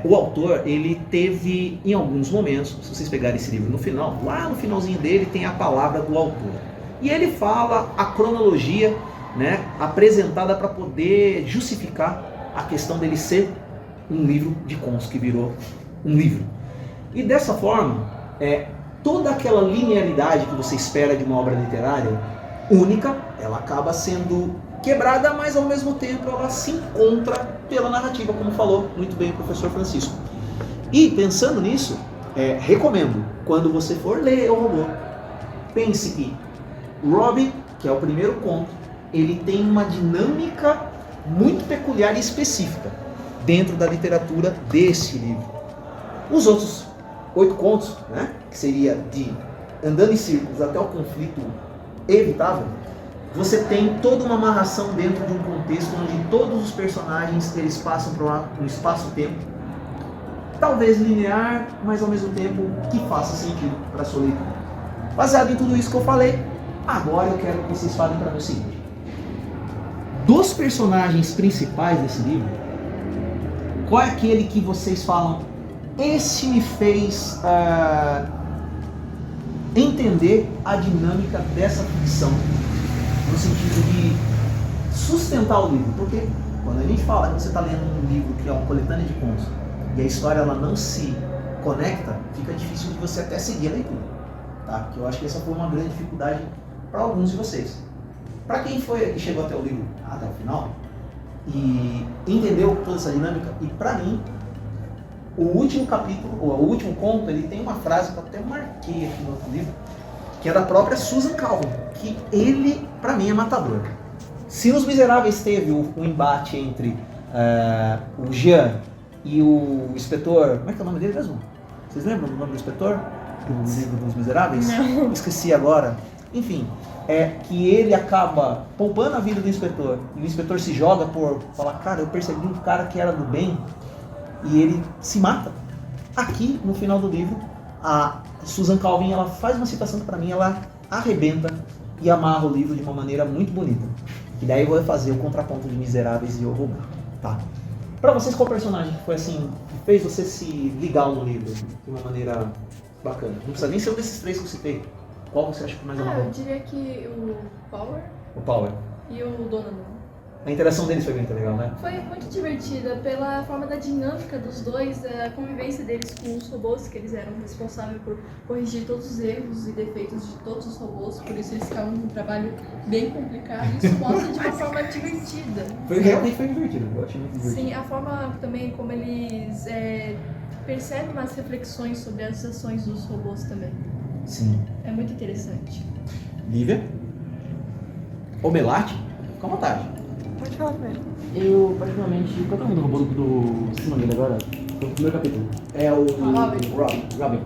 o autor, ele teve, em alguns momentos, se vocês pegarem esse livro no final, lá no finalzinho dele tem a palavra do autor. E ele fala a cronologia, né, apresentada para poder justificar a questão dele ser um livro de contos que virou um livro. E dessa forma, toda aquela linearidade que você espera de uma obra literária única, ela acaba sendo quebrada, mas ao mesmo tempo ela se encontra pela narrativa, como falou muito bem o professor Francisco. E pensando nisso, recomendo, quando você for ler O Robô, pense que Robin, que é o primeiro conto, ele tem uma dinâmica muito peculiar e específica dentro da literatura desse livro. Os outros 8 contos, né, que seria de andando em círculos até o conflito evitável, você tem toda uma amarração dentro de um contexto onde todos os personagens eles passam por um espaço-tempo, talvez linear, mas ao mesmo tempo que faça sentido para a sua leitura. Baseado em tudo isso que eu falei, agora eu quero que vocês falem para mim o seguinte: dos personagens principais desse livro, qual é aquele que vocês falam, esse me fez entender a dinâmica dessa ficção, no sentido de sustentar o livro? Porque quando a gente fala que você está lendo um livro que é uma coletânea de contos e a história ela não se conecta, fica difícil de você até seguir a leitura, tá? Porque eu acho que essa foi uma grande dificuldade para alguns de vocês. Para quem foi que chegou até o livro, até o final, e entendeu toda essa dinâmica, e para mim, o último capítulo, ou o último conto, ele tem uma frase que eu até marquei aqui no outro livro, que é da própria Susan Calvin, que ele, para mim, é matador. Se nos Miseráveis teve o embate entre o Jean e o inspetor... Como é que é o nome dele mesmo? Vocês lembram do nome do inspetor? Do livro dos Miseráveis? Não. Esqueci agora. Enfim, que ele acaba poupando a vida do inspetor. E o inspetor se joga por falar, cara, eu percebi um cara que era do bem e ele se mata. Aqui, no final do livro, a Susan Calvin, ela faz uma citação que para mim ela arrebenta e amarra o livro de uma maneira muito bonita. E daí eu vou fazer o contraponto de Miseráveis e O Robô, tá? Para vocês, qual personagem que foi assim, que fez você se ligar no livro de uma maneira bacana? Não precisa nem ser um desses 3 que eu citei. Qual você acha que mais amarrou? Eu diria que o Power O Power. e o Donovan. A interação deles foi muito legal, né? Foi muito divertida pela forma da dinâmica dos dois, a convivência deles com os robôs, que eles eram responsáveis por corrigir todos os erros e defeitos de todos os robôs, por isso eles ficavam com um trabalho bem complicado. Isso mostra de uma forma divertida. Realmente foi divertido, eu achei muito divertido. Sim, a forma também como eles percebem umas reflexões sobre as ações dos robôs também. Sim. É muito interessante. Lívia? Ou Melate? Fica à vontade. Pode falar primeiro. Eu, particularmente, qual é o nome do robô do cinema dele agora? Do primeiro capítulo. É o Robin.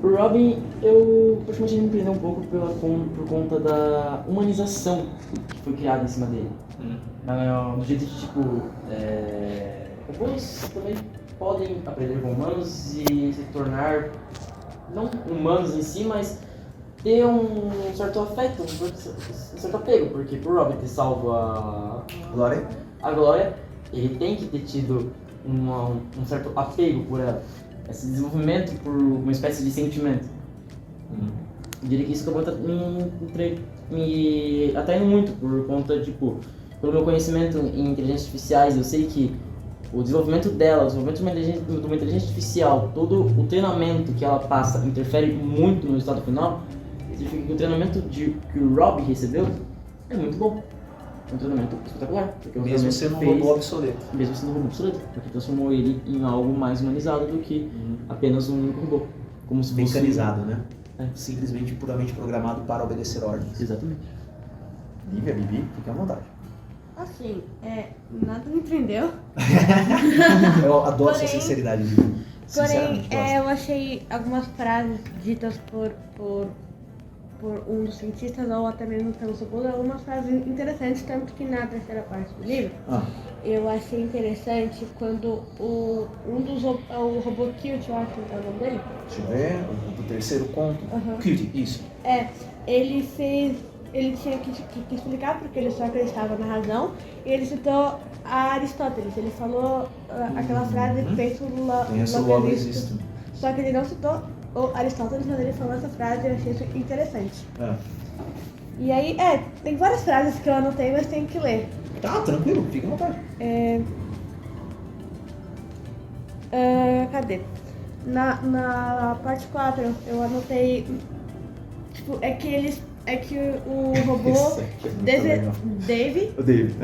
O Robin, eu praticamente me prendeu um pouco por conta da humanização que foi criada em cima dele. Do jeito de, tipo, robôs também podem aprender com humanos e se tornar, não humanos em si, mas ter um certo afeto, um certo apego, porque por Robin ter salvo a Glória, ele tem que ter tido um certo apego por ela, esse desenvolvimento por uma espécie de sentimento. Eu diria que isso acabou me atraindo muito por conta, tipo, pelo meu conhecimento em inteligências artificiais. Eu sei que o desenvolvimento dela, o desenvolvimento de uma inteligência artificial, todo o treinamento que ela passa interfere muito no resultado final. Significa que o treinamento que o Rob recebeu é muito bom. É um treinamento espetacular. Mesmo sendo um robô obsoleto. Mesmo sendo um robô obsoleto, porque transformou ele em algo mais humanizado do que apenas um único robô. Como se fosse Mecanizado, né? É. Simplesmente puramente programado para obedecer ordens. Exatamente. Lívia, Bibi, fique à vontade. Assim, nada me prendeu. Eu adoro sua Porém- sinceridade, Lívia. Porém, Sinceramente, gosto. eu achei algumas frases ditas por um dos cientistas, ou até mesmo pelo robô, algumas frases interessantes, tanto que na terceira parte do livro, eu achei interessante quando o robô Cute, eu acho que é o nome dele, Deixa eu ver, o terceiro conto. Cutie, isso. ele tinha que explicar porque ele só acreditava na razão, e ele citou a Aristóteles. Ele falou aquela frase feita Conheço o logo existo. só que ele não citou o Aristóteles, mas ele falou essa frase e eu achei isso interessante. E aí, tem várias frases que eu anotei, mas tenho que ler. Tá, tranquilo, fica à vontade. Cadê? Na parte 4 eu anotei, tipo, é que o robô Isso aqui é muito legal. Dave, O David,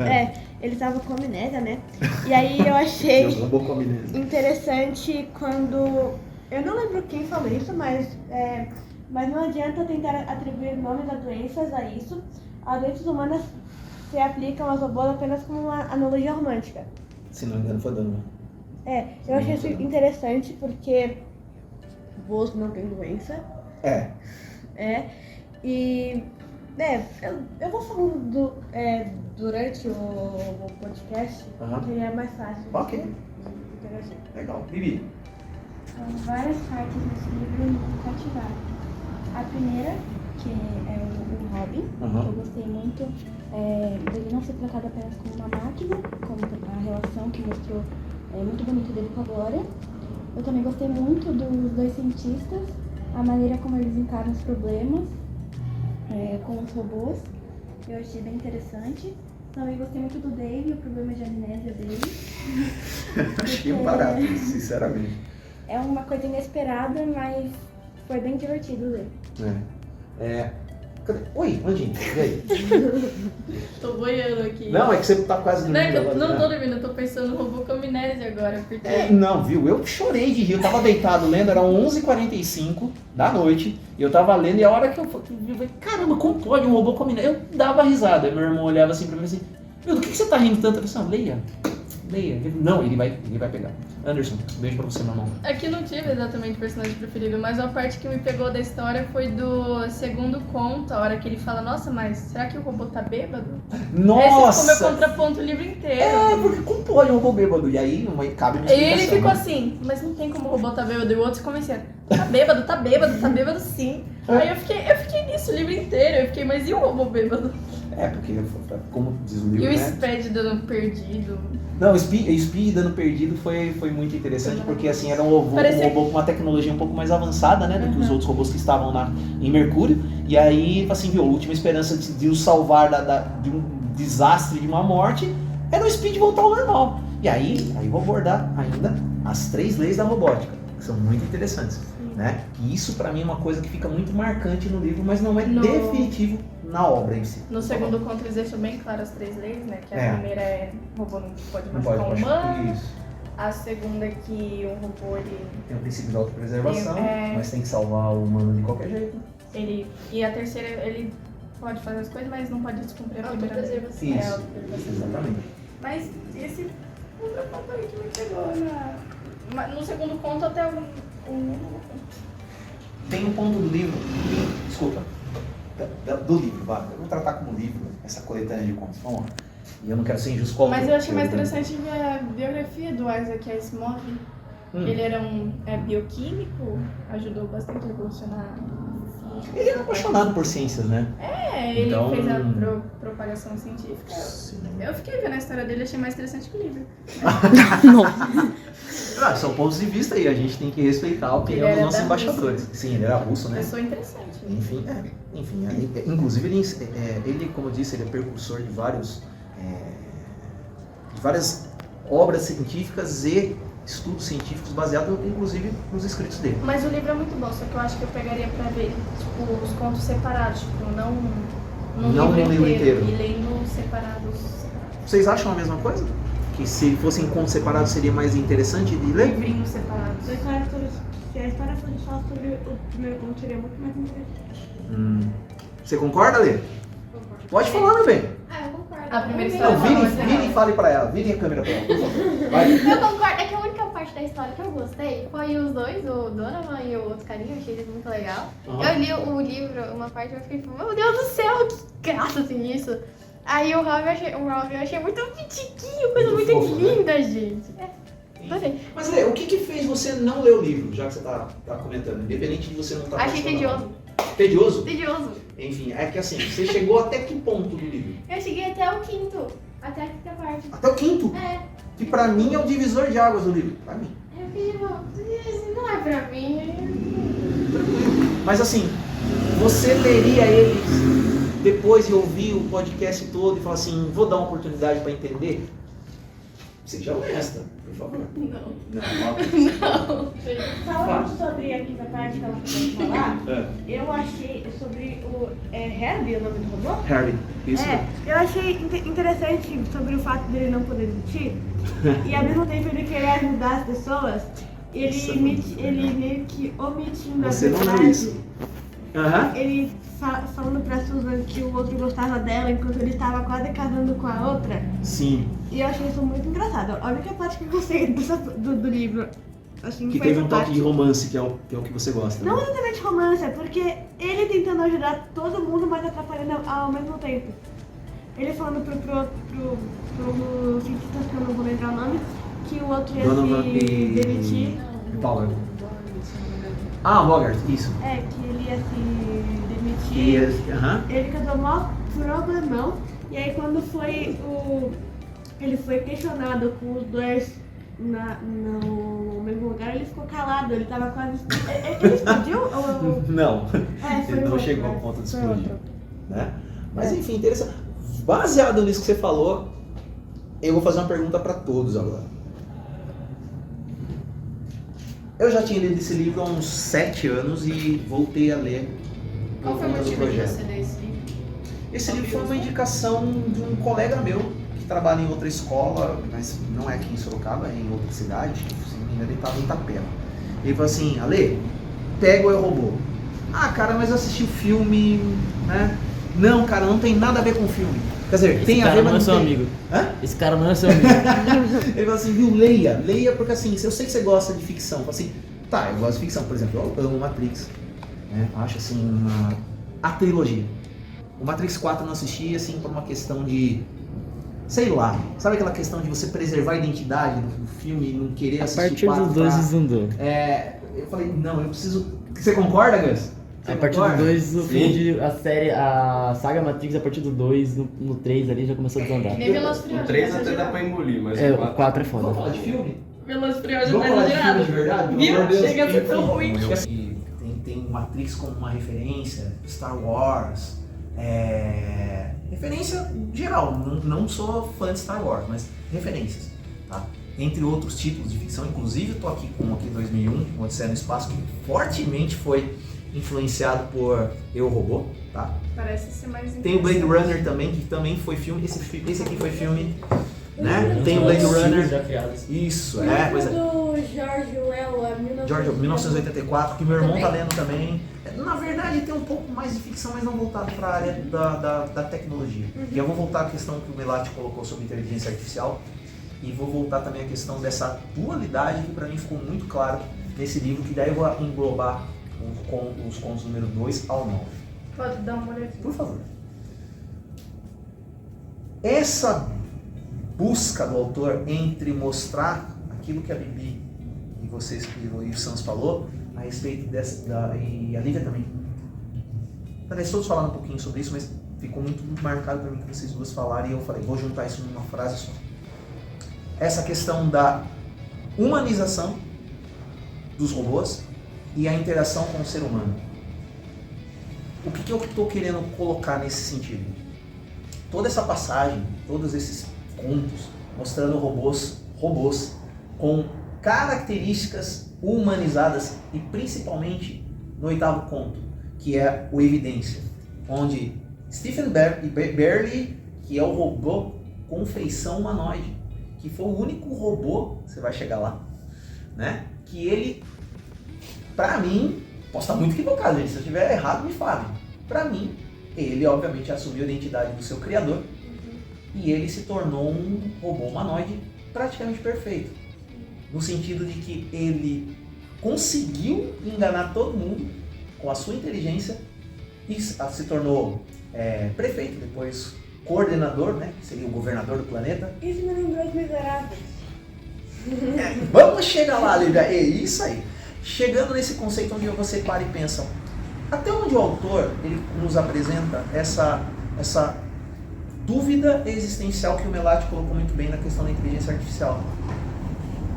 ele tava com amnésia, né? E aí eu achei Eu não vou com amnésia. interessante quando, eu não lembro quem falou isso, mas não adianta tentar atribuir nomes a doenças a isso. As doenças humanas se aplicam aos robôs apenas como uma analogia romântica. Se não me engano, foi dano. Eu achei isso interessante porque robôs não têm doença. E eu vou falando durante o podcast, que é mais fácil. Ok. de interagir. Legal. Bibi. Várias partes desse livro me cativaram. A primeira, que é o Robin, que eu gostei muito dele não ser tratado apenas como uma máquina, como a relação que mostrou muito bonita dele com a Glória. Eu também gostei muito dos dois cientistas, a maneira como eles encaram os problemas com os robôs. Eu achei bem interessante. Também gostei muito do Dave, o problema de amnésia dele. Achei um barato, sinceramente. É uma coisa inesperada, mas foi bem divertido ler. Cadê? Oi, Andinho, e aí? Tô boiando aqui. Não, é que você tá quase Não é dormindo. que eu agora, não né? tô dormindo, eu tô pensando no robô com amnésia agora, porque... Não, viu? Eu chorei de rir. Eu tava deitado lendo, era 11h45 da noite, e eu tava lendo, e a hora que eu falei, caramba, como pode um robô com amnésia? Eu dava risada. Aí meu irmão olhava assim pra mim assim, meu, do que você tá rindo tanto? Eu falei assim, leia. Não, ele vai pegar. Anderson, beijo pra você, meu irmão. Aqui não tive exatamente o personagem preferido, mas a parte que me pegou da história foi do segundo conto, a hora que ele fala, nossa, mas será que o robô tá bêbado? Nossa! Esse ficou meu contraponto o livro inteiro. Porque como pode um robô bêbado? E aí não cabe uma E ele explicação, ficou né? assim, mas não tem como o robô tá bêbado. E o outro se convencendo, tá bêbado sim. Aí eu fiquei nisso o livro inteiro, eu fiquei, mas e o robô bêbado? Porque, como diz o livro, E o né? Speed dando perdido. Não, o Speed dando perdido foi muito interessante, porque assim, era um robô com uma tecnologia um pouco mais avançada, né, do que os outros robôs que estavam em Mercúrio, e aí, assim, viu, a última esperança de o salvar desastre de uma morte, é no speed voltar ao normal. E aí eu vou abordar ainda as 3 leis da robótica, que são muito interessantes. Né? E isso pra mim é uma coisa que fica muito marcante no livro, mas não é definitivo na obra em si. No segundo conto eles deixam bem claro as 3 leis, né? Que a primeira é o robô não pode Não machucar um humano. isso. A segunda é que um robô ele Tem o princípio da autopreservação, Tem, mas tem que salvar o humano de qualquer jeito. e a terceira ele pode fazer as coisas, mas não pode descumprir a primeira lei. Autopreservação. É, Isso, autopreservação. exatamente. Mas esse outro conto aí que me pegou no segundo conto até Tem um ponto do livro, desculpa, do livro, vai. Eu vou tratar como livro essa coletânea de contos, vamos lá. E eu não quero ser injusto com Mas eu achei mais interessante ver a biografia do Isaac Asimov. Ele era um bioquímico, ajudou bastante a revolucionar. Ele era apaixonado por ciências, né? Ele Então- fez a propagação científica. Sim. Eu fiquei vendo a história dele e achei mais interessante que o livro. São pontos de vista e a gente tem que respeitar a opinião Ele dos era nossos da embaixadores. Sim, ele era russo, né? Pessoa interessante. Enfim, inclusive ele, como eu disse, ele é precursor de várias obras científicas e estudos científicos baseados, inclusive, nos escritos dele. Mas o livro é muito bom, só que eu acho que eu pegaria pra ver tipo, os contos separados, tipo, não Não livro no livro inteiro. E lendo separados. Vocês acham a mesma coisa? Que se fossem contos separados seria mais interessante de ler? Livrinhos separados. Se a história fosse só sobre o primeiro conto, seria muito mais interessante. Você concorda, Lê? Pode falar, meu bem. Eu concordo. A primeira Não, história vire e fale pra ela. Vire a câmera pra ela, por favor. Vai. Eu concordo, é que a única parte da história que eu gostei foi os dois, o Donovan e o outro carinha, eu achei eles muito legal. Uhum. Eu li o livro, uma parte, eu fiquei, meu Deus do céu, que graça tem isso. Aí o Robin eu achei muito pitiquinho, coisa Muito muito, fofo, né? linda, gente. Adorei. Mas Lê, o que fez você não ler o livro, já que você tá comentando? Independente de você não estar Achei tedioso. Tedioso? Tedioso. Enfim, é que assim, você chegou até que ponto do livro? Eu cheguei até o quinto, até a quinta parte. Até o quinto? É, Que pra mim é o divisor de águas do livro. Pra mim. eu fiquei tipo, não é pra mim. Mas assim, você leria eles depois de ouvir o podcast todo e falar assim, vou dar uma oportunidade pra entender? Seja honesta, por favor. Não. Falando sobre a quinta parte que ela acabou de falar, eu achei sobre o Herbie, o nome do robô? Harry, isso. Eu achei interessante sobre o fato dele não poder mentir e ao mesmo tempo ele querer ajudar as pessoas, ele meio que omitindo a Você não verdade. leu isso. Aham. Ele falando pra Susan que o outro gostava dela enquanto ele estava quase casando com a outra. Sim. E eu achei isso muito engraçado. A única parte que eu gostei do livro, assim, Que foi teve essa um toque parte. de romance, que é o que você gosta. Não né? exatamente romance, é porque ele tentando ajudar todo mundo, mas atrapalhando ao mesmo tempo. Ele falando pro cientista, que eu não vou lembrar o nome, que o outro ia Donovan se e demitir. Power. Ah, Bogart, isso. Que ele ia se demitir. Aham. Ele causou maior problemão. E aí quando ele foi questionado com os dois no mesmo lugar, ele ficou calado, ele tava quase. Ele explodiu? Não, Foi ele não outro, chegou né? ao ponto de Foi explodir. outro. Né? Mas enfim, interessante. Baseado nisso que você falou, eu vou fazer uma pergunta para todos agora. Eu já tinha lido esse livro há uns 7 anos e voltei a ler. Qual foi o por conta do motivo de projeto. você ler esse livro? Esse livro foi uma indicação de um colega meu que trabalha em outra escola, mas não é aqui em Sorocaba, é em outra cidade, se não me engano ele estava em Itapema. Ele falou assim, Ale, pega o Eu Robô. Ah, cara, mas eu assisti o filme, né? Não, cara, não tem nada a ver com o filme. Quer dizer, Esse tem a cara ver, não é mas seu não tem. amigo. Hã? Esse cara não é seu amigo. Ele falou assim, viu, leia porque assim, eu sei que você gosta de ficção. Eu falei assim, tá, eu gosto de ficção, por exemplo, eu amo Matrix, né? Acho assim, a trilogia. O Matrix 4 eu não assisti, assim, por uma questão de, sei lá, sabe aquela questão de você preservar a identidade do filme e não querer A assistir partir 4 do 2 pra... desandou. Eu falei, não, eu preciso... Você concorda, Gus? Você A partir concorda? do 2, Sim. a saga Matrix, a partir do 2, no 3 ali já começou a desandar. Nem Velozes e O Furiosos. 3 até dá pra engolir, mas É, o o 4... 4 é Vamos foda. falar de filme? Velozes e Furiosos Vamos tá falar de filme exagerado. de verdade? Pelo Viu? amor de Deus. Chega a ser tão Enfim, ruim. Tem Matrix como uma referência, Star Wars, Referência geral, não sou fã de Star Wars, mas referências, tá? Entre outros títulos de ficção, inclusive eu tô aqui com aqui 2001, Odisseia no Espaço, que fortemente foi influenciado por Eu, Robô, tá? Parece ser mais Tem o Blade Runner também, que também foi filme, esse aqui foi filme, né? Tem o Blade Runner, já criados. isso, O pois livro é. do George Orwell, George, 1984, que meu irmão Também. tá lendo também. Na verdade tem um pouco mais de ficção, mas não voltado para a área da tecnologia. E eu vou voltar à questão que o Melati colocou sobre inteligência artificial e vou voltar também à questão dessa dualidade que para mim ficou muito claro nesse livro, que daí eu vou englobar os contos número 2 ao 9. Pode dar uma olhadinha. Por favor. Essa busca do autor entre mostrar aquilo que a Bibi e vocês e o Sans falou a respeito e a Lívia também. Parece todos falaram um pouquinho sobre isso, mas ficou muito marcado para mim que vocês duas falaram e eu falei, vou juntar isso numa frase só. Essa questão da humanização dos robôs e a interação com o ser humano. O que eu estou querendo colocar nesse sentido? Toda essa passagem, todos esses contos mostrando robôs com características humanizadas e principalmente no 8º conto, que é o Evidência, onde Stephen Barry, que é o robô com feição humanoide, que foi o único robô, você vai chegar lá, né? Que ele, pra mim, posso estar muito equivocado, gente, se eu estiver errado me falem. Pra mim, ele obviamente assumiu a identidade do seu criador e ele se tornou um robô humanoide praticamente perfeito. No sentido de que ele conseguiu enganar todo mundo com a sua inteligência e se tornou prefeito, depois coordenador, né, que seria o governador do planeta. Isso me lembrou Os Miseráveis. Vamos chegar lá, Lívia. É isso aí. Chegando nesse conceito onde você para e pensa, até onde o autor ele nos apresenta essa dúvida existencial que o Melati colocou muito bem na questão da inteligência artificial.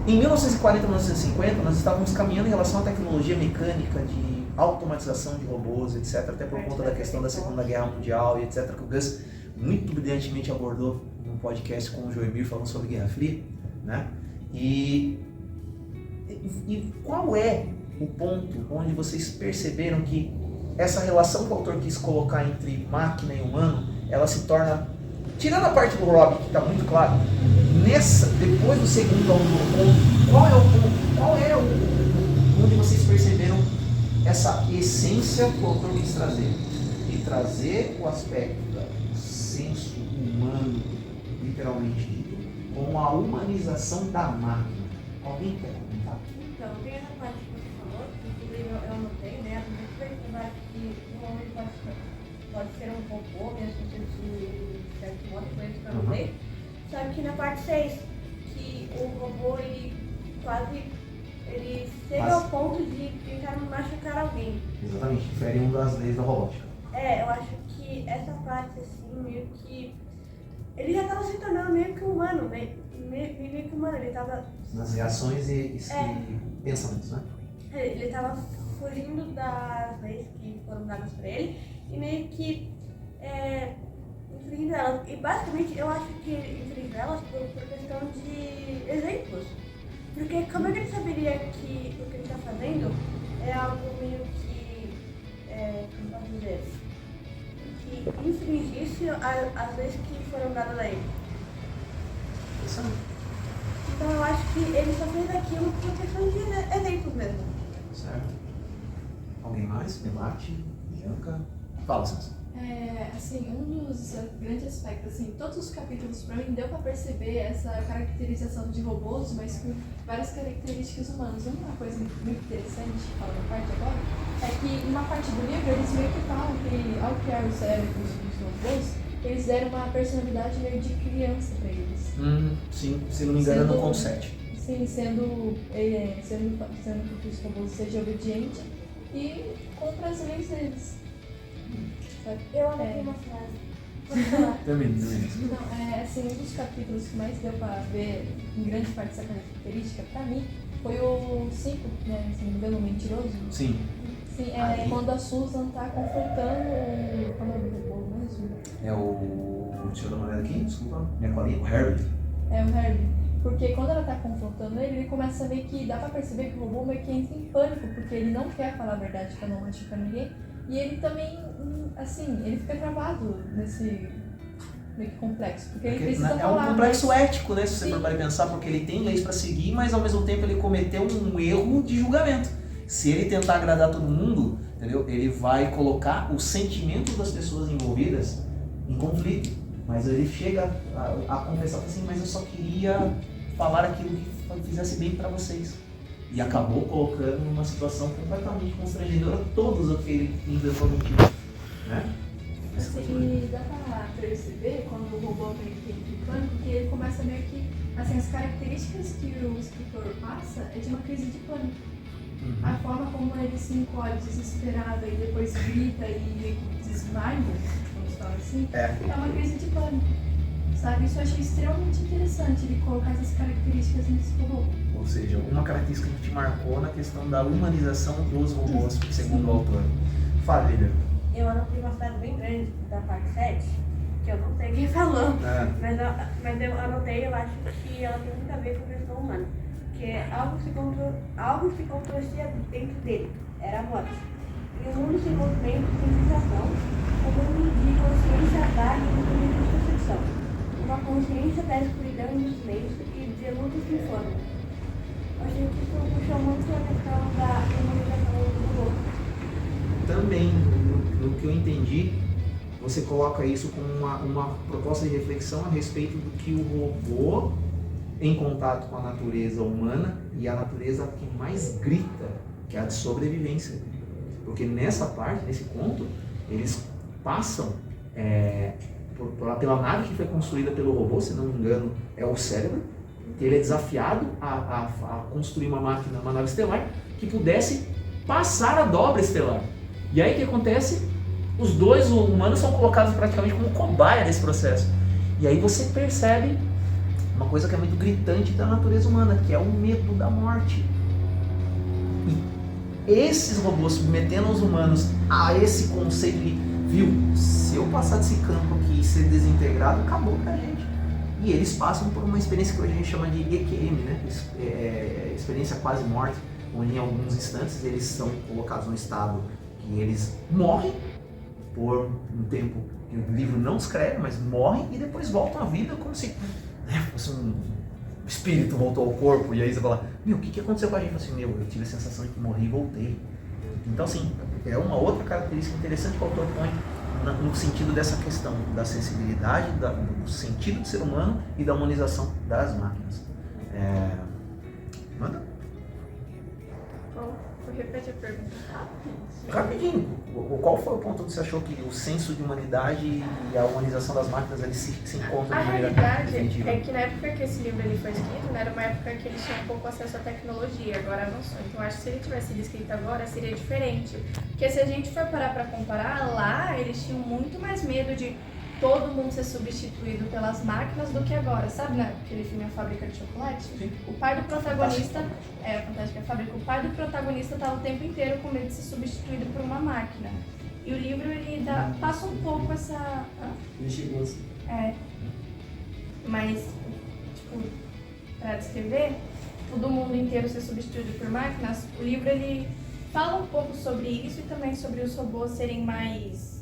Em 1940, 1950, nós estávamos caminhando em relação à tecnologia mecânica de automatização de robôs, etc., até por conta da questão da Segunda Guerra Mundial e etc., que o Gus muito brilhantemente abordou num podcast com o Joemir falando sobre Guerra Fria, né? E qual é o ponto onde vocês perceberam que essa relação que o autor quis colocar entre máquina e humano, ela se torna, tirando a parte do Rob, que está muito claro, depois do segundo ao nono ponto, qual é o ponto, onde vocês perceberam essa essência que o autor quis trazer? De trazer o aspecto do senso humano, literalmente dito, com a humanização da máquina. Alguém quer comentar? Então, tem essa parte que você falou, que inclusive eu anotei, né? A primeira coisa que o homem pode ser um robô, mesmo de certo modo, foi isso que eu anotei. Só que na parte 6, que o robô ele chega ao ponto de tentar machucar alguém. Exatamente, difere uma das leis da robótica. Eu acho que essa parte, assim, meio que... Ele já estava se tornando meio que humano, meio que humano, ele estava... Nas reações e pensamentos, né? Ele estava fugindo das leis que foram dadas para ele e meio que infringindo elas. E basicamente eu acho que ele infringiu elas por questão de exemplos. Porque como é que ele saberia que o que ele está fazendo é algo meio que, como posso dizer, que infringisse as leis que foram dadas a ele. Então eu acho que ele só fez aquilo por questão de exemplos mesmo. Certo. Alguém mais? Melati? Bianca? Fala, Sansa. Assim, um dos grandes aspectos, assim, todos os capítulos pra mim deu pra perceber essa caracterização de robôs, mas com várias características humanas. Uma coisa muito interessante, falando a parte agora, é que numa parte do livro eles meio que falam que ao criar o cérebro dos robôs, eles deram uma personalidade meio de criança pra eles. Sim, se não me engano, no conto 7. Sim, sendo que os robôs sejam obedientes e cumpram as leis deles. Eu anotei uma frase. Pode falar. Termina. Não, assim, um dos capítulos que mais deu pra ver em grande parte dessa característica, pra mim, foi o 5, né, se não me engano, o Mentiroso. Sim. Sim, quando a Susan tá confrontando o robô, né? mesmo. É o... Deixa eu dar uma olhada aqui, desculpa. Minha colinha. O Herbie. É o Herbie. Porque quando ela tá confrontando ele começa a ver que dá pra perceber que o robô meio que entra em pânico, porque ele não quer falar a verdade pra não machucar ninguém. E ele também, assim, ele fica travado nesse meio que complexo, porque ele precisa É falar. um complexo ético, né? Se você Sim. for para pensar, porque ele tem leis para seguir, mas ao mesmo tempo ele cometeu um erro de julgamento. Se ele tentar agradar todo mundo, entendeu? Ele vai colocar os sentimentos das pessoas envolvidas em conflito. Mas ele chega a confessar assim, mas eu só queria falar aquilo que fizesse bem para vocês. E acabou colocando numa situação completamente constrangedora todos os que ele inventou mentira, né? E dá pra perceber, quando o robô meio que entra em pânico, que ele começa meio que, assim, as características que o escritor passa é de uma crise de pânico. A forma como ele se encolhe desesperado e depois grita e desmaia, vamos falar assim, é uma crise de pânico. Sabe? Isso eu achei extremamente interessante, ele colocar essas características nesse robô. Ou seja, uma característica que te marcou na questão da humanização dos robôs, segundo o autor. Fala, Lívia. Eu anotei uma frase bem grande da parte 7, que eu não sei quem falou, mas eu anotei, eu acho que ela tem muito a ver com a questão humana. Que é algo se contorcia dentro dele, era a morte. E o mundo sem movimento, sem sensação, como um de consciência vaga e movimento de percepção. Uma consciência da escuridão e do silêncio e de luto sem forma. Eu achei que isso puxou muito a questão da humanização do robô. Também, no que eu entendi, você coloca isso como uma proposta de reflexão a respeito do que o robô, em contato com a natureza humana, e a natureza que mais grita, que é a de sobrevivência. Porque nessa parte, nesse conto, eles passam pela nave que foi construída pelo robô, se não me engano, é o cérebro. Ele é desafiado a construir uma máquina, uma nave estelar, que pudesse passar a dobra estelar. E aí o que acontece? Os dois humanos são colocados praticamente como cobaia nesse processo. E aí você percebe uma coisa que é muito gritante da natureza humana, que é o medo da morte. E esses robôs submetendo os humanos a esse conceito de, viu, se eu passar desse campo aqui e ser desintegrado, acabou pra gente. E eles passam por uma experiência que hoje a gente chama de EQM, né? Experiência quase morte, onde em alguns instantes eles são colocados num estado que eles morrem por um tempo que o livro não descreve, mas morrem e depois voltam à vida como se fosse um espírito voltou ao corpo. E aí você fala, meu, o que aconteceu com a gente? Eu falei assim, eu tive a sensação de que morri e voltei. Então, assim, é uma outra característica interessante que o autor põe no sentido dessa questão da sensibilidade, do sentido do ser humano e da humanização das máquinas. Manda. Bom, repete a pergunta Rapidinho, qual foi o ponto que você achou que o senso de humanidade e a humanização das máquinas eles se encontram A de maneira realidade definitiva? é que na época que esse livro ele foi escrito, né, era uma época que eles tinham pouco acesso à tecnologia, agora avançou. Então acho que se ele tivesse sido escrito agora seria diferente. Porque se a gente for parar pra comparar, lá eles tinham muito mais medo de todo mundo ser substituído pelas máquinas do que agora. Sabe, né, aquele filme A Fábrica de Chocolate? Sim. O pai do protagonista, a Fantástica Fábrica, o pai do protagonista estava o tempo inteiro com medo de ser substituído por uma máquina. E o livro ele passa um pouco essa... Mas, tipo, para descrever, todo mundo inteiro ser substituído por máquinas, o livro ele fala um pouco sobre isso e também sobre os robôs serem mais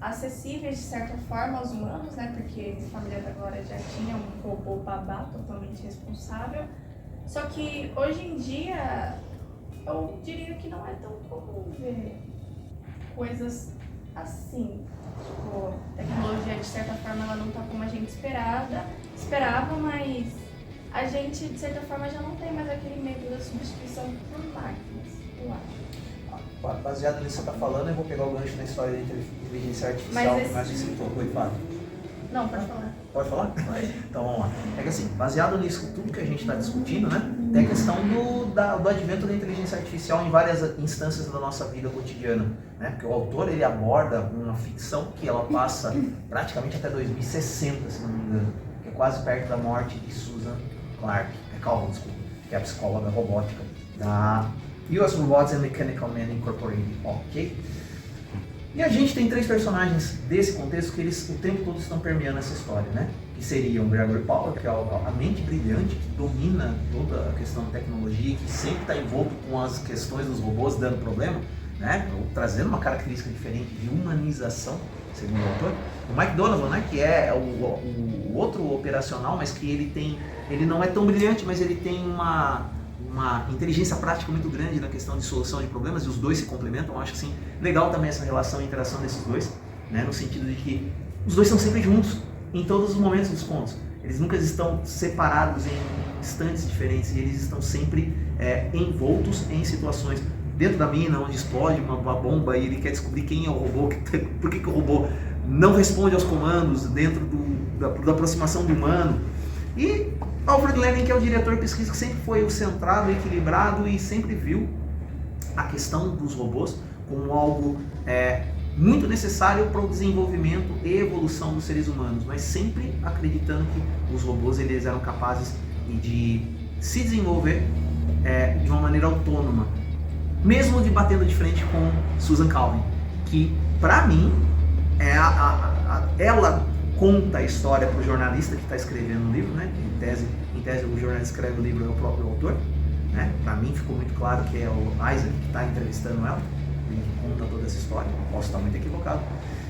acessíveis de certa forma aos humanos, né? Porque a família da Glória já tinha um robô babá totalmente responsável. Só que hoje em dia eu diria que não é tão comum ver coisas assim. Tipo, a tecnologia de certa forma ela não tá como a gente esperava, mas a gente de certa forma já não tem mais aquele medo da substituição por máquinas, eu acho. Baseado nisso que você está falando, eu vou pegar o gancho na história da inteligência artificial que mais escritor. Oi, Fábio. Não, pode falar. Pode falar? Então vamos lá. É que assim, baseado nisso tudo que a gente está discutindo, né, tem a questão do advento da inteligência artificial em várias instâncias da nossa vida cotidiana, né? Porque o autor ele aborda uma ficção que ela passa praticamente até 2060, se não me engano, que é quase perto da morte de Susan Calvin, que é a psicóloga robótica da US Robots and Mechanical Man Incorporated, ok? E a gente tem 3 personagens desse contexto que eles o tempo todo estão permeando essa história, né? Que seriam Gregory Powell, que é a mente brilhante, que domina toda a questão de tecnologia, que sempre está envolto com as questões dos robôs dando problema, né? Trazendo uma característica diferente de humanização, segundo o autor. O Mike Donovan, né? Que é o outro operacional, mas que ele não é tão brilhante, mas ele tem uma inteligência prática muito grande na questão de solução de problemas, e os dois se complementam. Eu acho assim, legal também essa relação e interação desses dois, né, no sentido de que os dois estão sempre juntos em todos os momentos dos contos. Eles nunca estão separados em instantes diferentes, e eles estão sempre envoltos em situações dentro da mina, onde explode uma bomba e ele quer descobrir quem é o robô, por que o robô não responde aos comandos dentro da aproximação do humano. E Alfred Levin, que é o diretor de pesquisa, que sempre foi o centrado, equilibrado e sempre viu a questão dos robôs como algo muito necessário para o desenvolvimento e evolução dos seres humanos, mas sempre acreditando que os robôs eles eram capazes de se desenvolver de uma maneira autônoma, mesmo batendo de frente com Susan Calvin, que para mim ela conta a história para o jornalista que está escrevendo o livro, né? Em tese o jornalista que escreve o livro é o próprio autor, né? Para mim ficou muito claro que é o Isaac que está entrevistando ela, ele que conta toda essa história. Posso estar muito equivocado.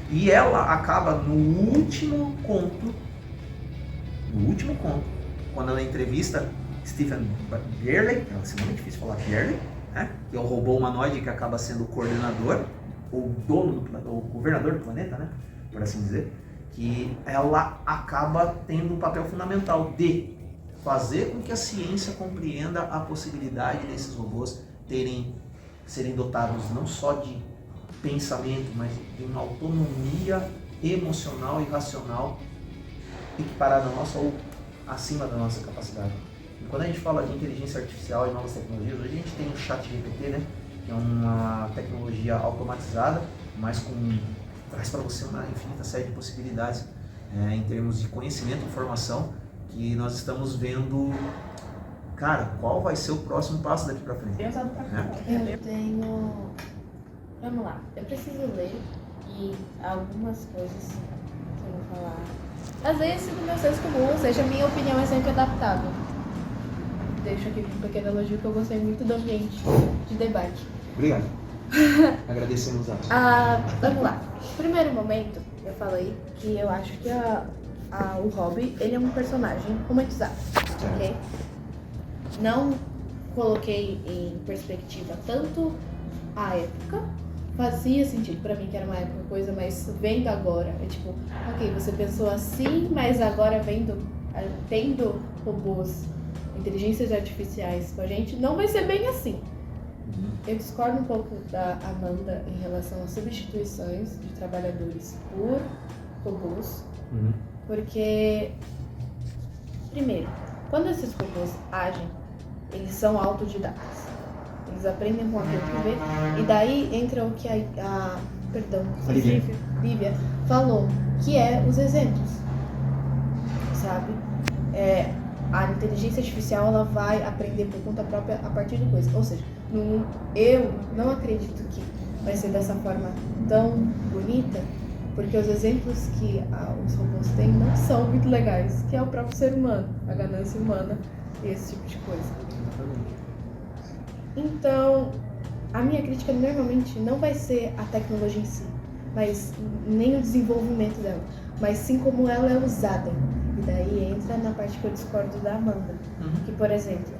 E ela acaba no último conto, quando ela entrevista Stephen Bierley, é muito difícil falar Bierley, né? Que é o robô humanoide que acaba sendo o coordenador, ou dono o governador do planeta, né? Por assim dizer. Que ela acaba tendo um papel fundamental de fazer com que a ciência compreenda a possibilidade desses robôs serem dotados não só de pensamento, mas de uma autonomia emocional e racional equiparada à nossa ou acima da nossa capacidade. E quando a gente fala de inteligência artificial e novas tecnologias, hoje a gente tem o ChatGPT, né? Que é uma tecnologia automatizada, mas traz para você uma infinita série de possibilidades em termos de conhecimento e informação, que nós estamos vendo, cara, qual vai ser o próximo passo daqui para frente. Eu tenho... Vamos lá, eu preciso ler e algumas coisas que eu vou falar. Às vezes, no meu senso comum, ou seja, a minha opinião é sempre adaptável. Deixo aqui um pequeno elogio que eu gostei muito do ambiente de debate. Obrigado. Agradecemos vamos lá. No primeiro momento, eu falei que eu acho que o Robbie, ele é um personagem romantizado, ok? Não coloquei em perspectiva tanto a época, fazia sentido pra mim que era uma época coisa, mas vendo agora, é tipo, ok, você pensou assim, mas agora tendo robôs, inteligências artificiais com a gente, não vai ser bem assim. Eu discordo um pouco da Amanda em relação às substituições de trabalhadores por robôs, porque, primeiro, quando esses robôs agem, eles são autodidatas. Eles aprendem com aquilo que vê, e daí entra o que a Lívia falou, que é os exemplos, sabe? A inteligência artificial ela vai aprender por conta própria a partir de coisas, ou seja, eu não acredito que vai ser dessa forma tão bonita, porque os exemplos que os robôs têm não são muito legais, que é o próprio ser humano, a ganância humana e esse tipo de coisa. Então, a minha crítica normalmente não vai ser a tecnologia em si, mas nem o desenvolvimento dela, mas sim como ela é usada. E daí entra na parte que eu discordo da Amanda, que, por exemplo,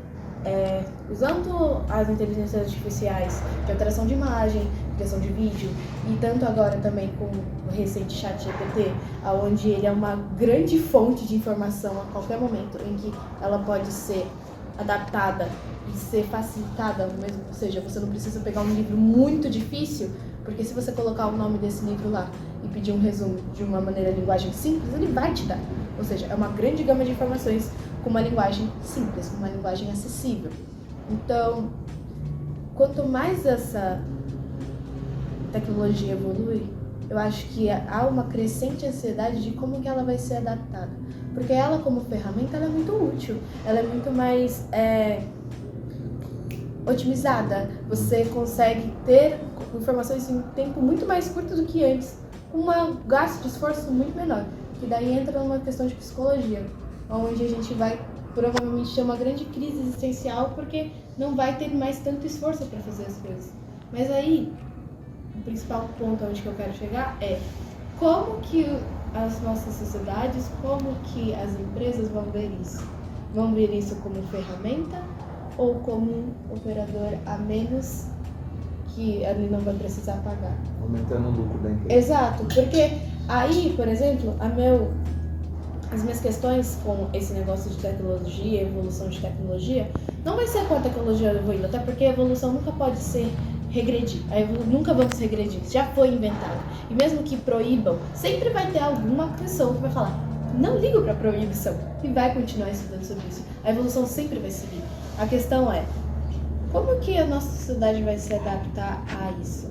usando as inteligências artificiais de alteração de imagem, criação de vídeo, e tanto agora também com o recente ChatGPT, onde ele é uma grande fonte de informação a qualquer momento, em que ela pode ser adaptada e ser facilitada mesmo, ou seja, você não precisa pegar um livro muito difícil, porque se você colocar o nome desse livro lá e pedir um resumo de uma maneira linguagem simples, ele vai te dar. Ou seja, é uma grande gama de informações com uma linguagem simples, com uma linguagem acessível. Então, quanto mais essa tecnologia evolui, eu acho que há uma crescente ansiedade de como que ela vai ser adaptada. Porque ela, como ferramenta, ela é muito útil. Ela é muito mais otimizada, você consegue ter informações em um tempo muito mais curto do que antes, com um gasto de esforço muito menor. Que daí entra numa questão de psicologia, onde a gente vai provavelmente ter uma grande crise existencial porque não vai ter mais tanto esforço para fazer as coisas. Mas aí, o principal ponto onde que eu quero chegar é como que as nossas sociedades, como que as empresas vão ver isso? Vão ver isso como ferramenta ou como um operador a menos que ele não vai precisar pagar? Aumentando o lucro da empresa. Exato, porque aí, por exemplo, as minhas questões com esse negócio de tecnologia, evolução de tecnologia, não vai ser com a tecnologia evoluindo, até porque a evolução nunca pode ser regredir. Nunca vamos regredir, já foi inventado. E mesmo que proíbam, sempre vai ter alguma pessoa que vai falar, não ligo para proibição, e vai continuar estudando sobre isso. A evolução sempre vai seguir. A questão é, como que a nossa sociedade vai se adaptar a isso?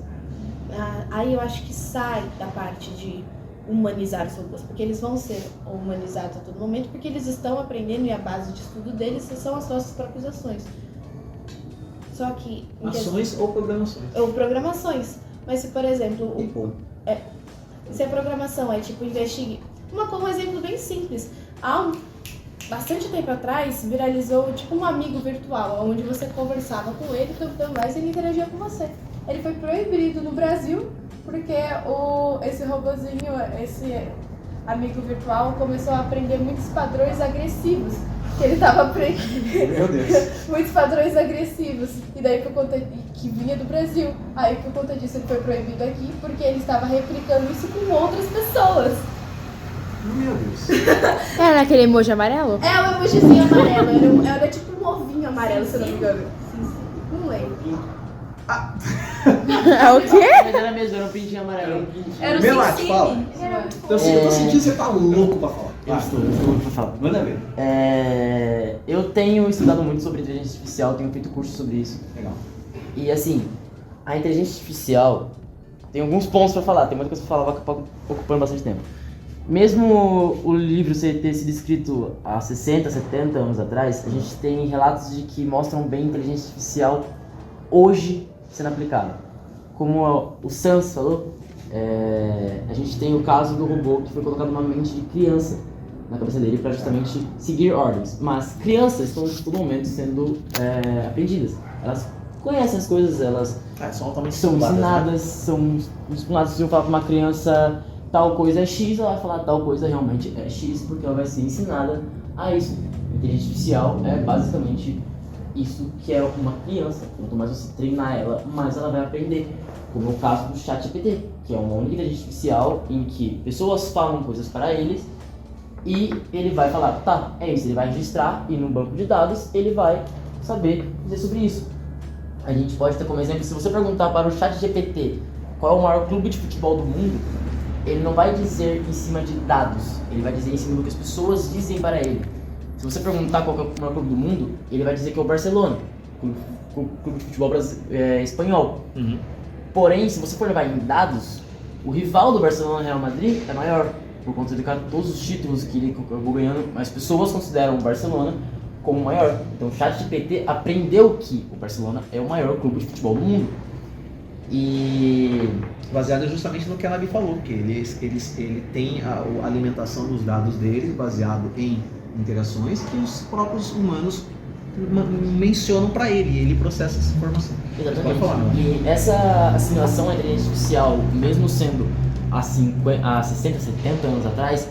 Aí eu acho que sai da parte de humanizar os robôs, porque eles vão ser humanizados a todo momento, porque eles estão aprendendo e a base de estudo deles são as nossas próprias ações. Só que... Ações ou programações? Ou programações. Mas se, por exemplo... Se a programação é tipo investir... Um exemplo bem simples. Há bastante tempo atrás, viralizou tipo um amigo virtual, onde você conversava com ele, tudo mais, e ele interagia com você. Ele foi proibido no Brasil, porque esse robozinho, esse amigo virtual, começou a aprender muitos padrões agressivos. Que ele estava aprendendo. Meu Deus. Muitos padrões agressivos. E daí por conta que vinha do Brasil. Aí por conta disso ele foi proibido aqui, porque ele estava replicando isso com outras pessoas. Meu Deus. Era aquele emoji amarelo? É um emojizinho amarelo, era tipo um ovinho amarelo, se eu não me engano. Não lembro. É o quê? Mas era mesmo, era um pintinho amarelo. Era o Melate, fala. Era muito Eu tô sentindo que você tá louco pra falar. Eu estou louco pra falar. Manda ver. Eu tenho estudado muito sobre inteligência artificial, tenho feito curso sobre isso. Legal. E assim, a inteligência artificial tem alguns pontos pra falar, tem muita coisa pra falar, vai ocupando bastante tempo. Mesmo o livro ter sido escrito há 60, 70 anos atrás, a gente tem relatos de que mostram bem a inteligência artificial hoje sendo aplicada. Como o Sans falou, a gente tem o caso do robô que foi colocado numa mente de criança na cabeça dele para justamente seguir ordens. Mas crianças estão em todo momento sendo aprendidas. Elas conhecem as coisas, elas são ensinadas, são estimuladas. Se eu falar para uma criança tal coisa é X, ela vai falar tal coisa realmente é X, porque ela vai ser ensinada a isso. A inteligência artificial é basicamente isso que é uma criança. Quanto mais você treinar ela, mais ela vai aprender. Como é o caso do ChatGPT, que é uma única inteligência artificial em que pessoas falam coisas para eles e ele vai falar, tá, é isso, ele vai registrar e no banco de dados ele vai saber dizer sobre isso. A gente pode ter como exemplo, se você perguntar para o ChatGPT qual é o maior clube de futebol do mundo, ele não vai dizer em cima de dados, ele vai dizer em cima do que as pessoas dizem para ele. Se você perguntar qual é o maior clube do mundo, ele vai dizer que é o Barcelona, o clube de futebol espanhol. Uhum. Porém, se você for levar em dados, o rival do Barcelona, Real Madrid, é maior, por conta de todos os títulos que ele acabou ganhando, mas pessoas consideram o Barcelona como maior. Então o ChatGPT aprendeu que o Barcelona é o maior clube de futebol do mundo. E Baseado justamente no que a Nabi falou, que ele tem a alimentação dos dados dele baseado em interações que os próprios humanos mencionam para ele e ele processa essa informação. exatamente. Pode falar, não? E essa assimilação à inteligência artificial, mesmo sendo há 60, 70 anos atrás,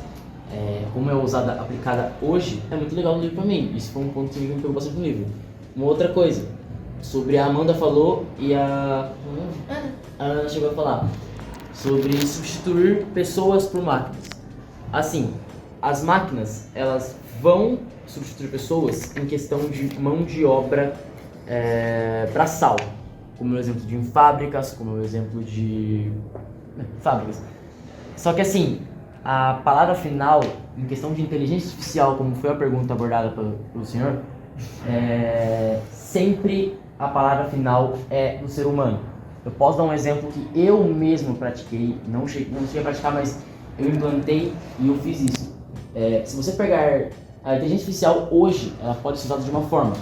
como é usada, aplicada hoje, é muito legal no livro para mim. Isso foi um ponto que me pegou bastante no livro. Uma outra coisa, sobre a Amanda falou e a Ana chegou a falar, sobre substituir pessoas por máquinas. Assim, as máquinas, elas vão substituir pessoas em questão de mão de obra braçal, como o exemplo de fábricas, como o exemplo de fábricas. Só que assim, a palavra final, em questão de inteligência artificial, como foi a pergunta abordada pelo senhor, sempre a palavra final é do ser humano. Eu posso dar um exemplo que eu mesmo pratiquei, não cheguei a praticar, mas eu implantei e eu fiz isso. Se você pegar a inteligência artificial hoje, ela pode ser usada de uma forma.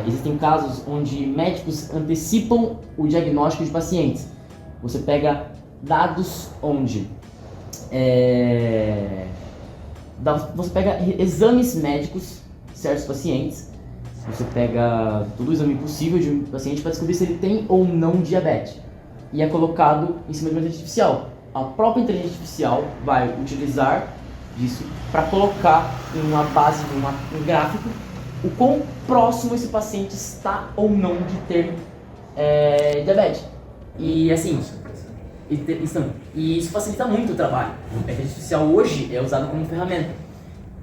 Existem casos onde médicos antecipam o diagnóstico de pacientes. Você pega dados onde você pega exames médicos de certos pacientes, você pega todo o exame possível de um paciente para descobrir se ele tem ou não diabetes e é colocado em cima de uma inteligência artificial. A própria inteligência artificial vai utilizar disso para colocar em uma base, um gráfico, o quão próximo esse paciente está ou não de ter diabetes. E assim, e isso facilita muito o trabalho. A inteligência artificial hoje é usada como ferramenta.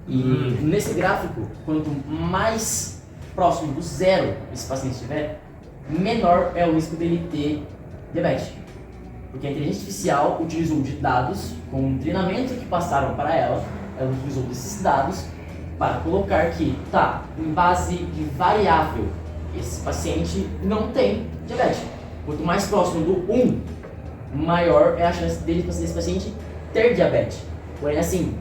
E nesse gráfico, quanto mais próximo do zero esse paciente estiver, menor é o risco dele ter diabetes. Porque a inteligência artificial utilizou de dados com um treinamento que passaram para ela utilizou desses dados para colocar que, em base de variável, esse paciente não tem diabetes. Quanto mais próximo do 1, maior é a chance desse paciente ter diabetes. Porém, assim,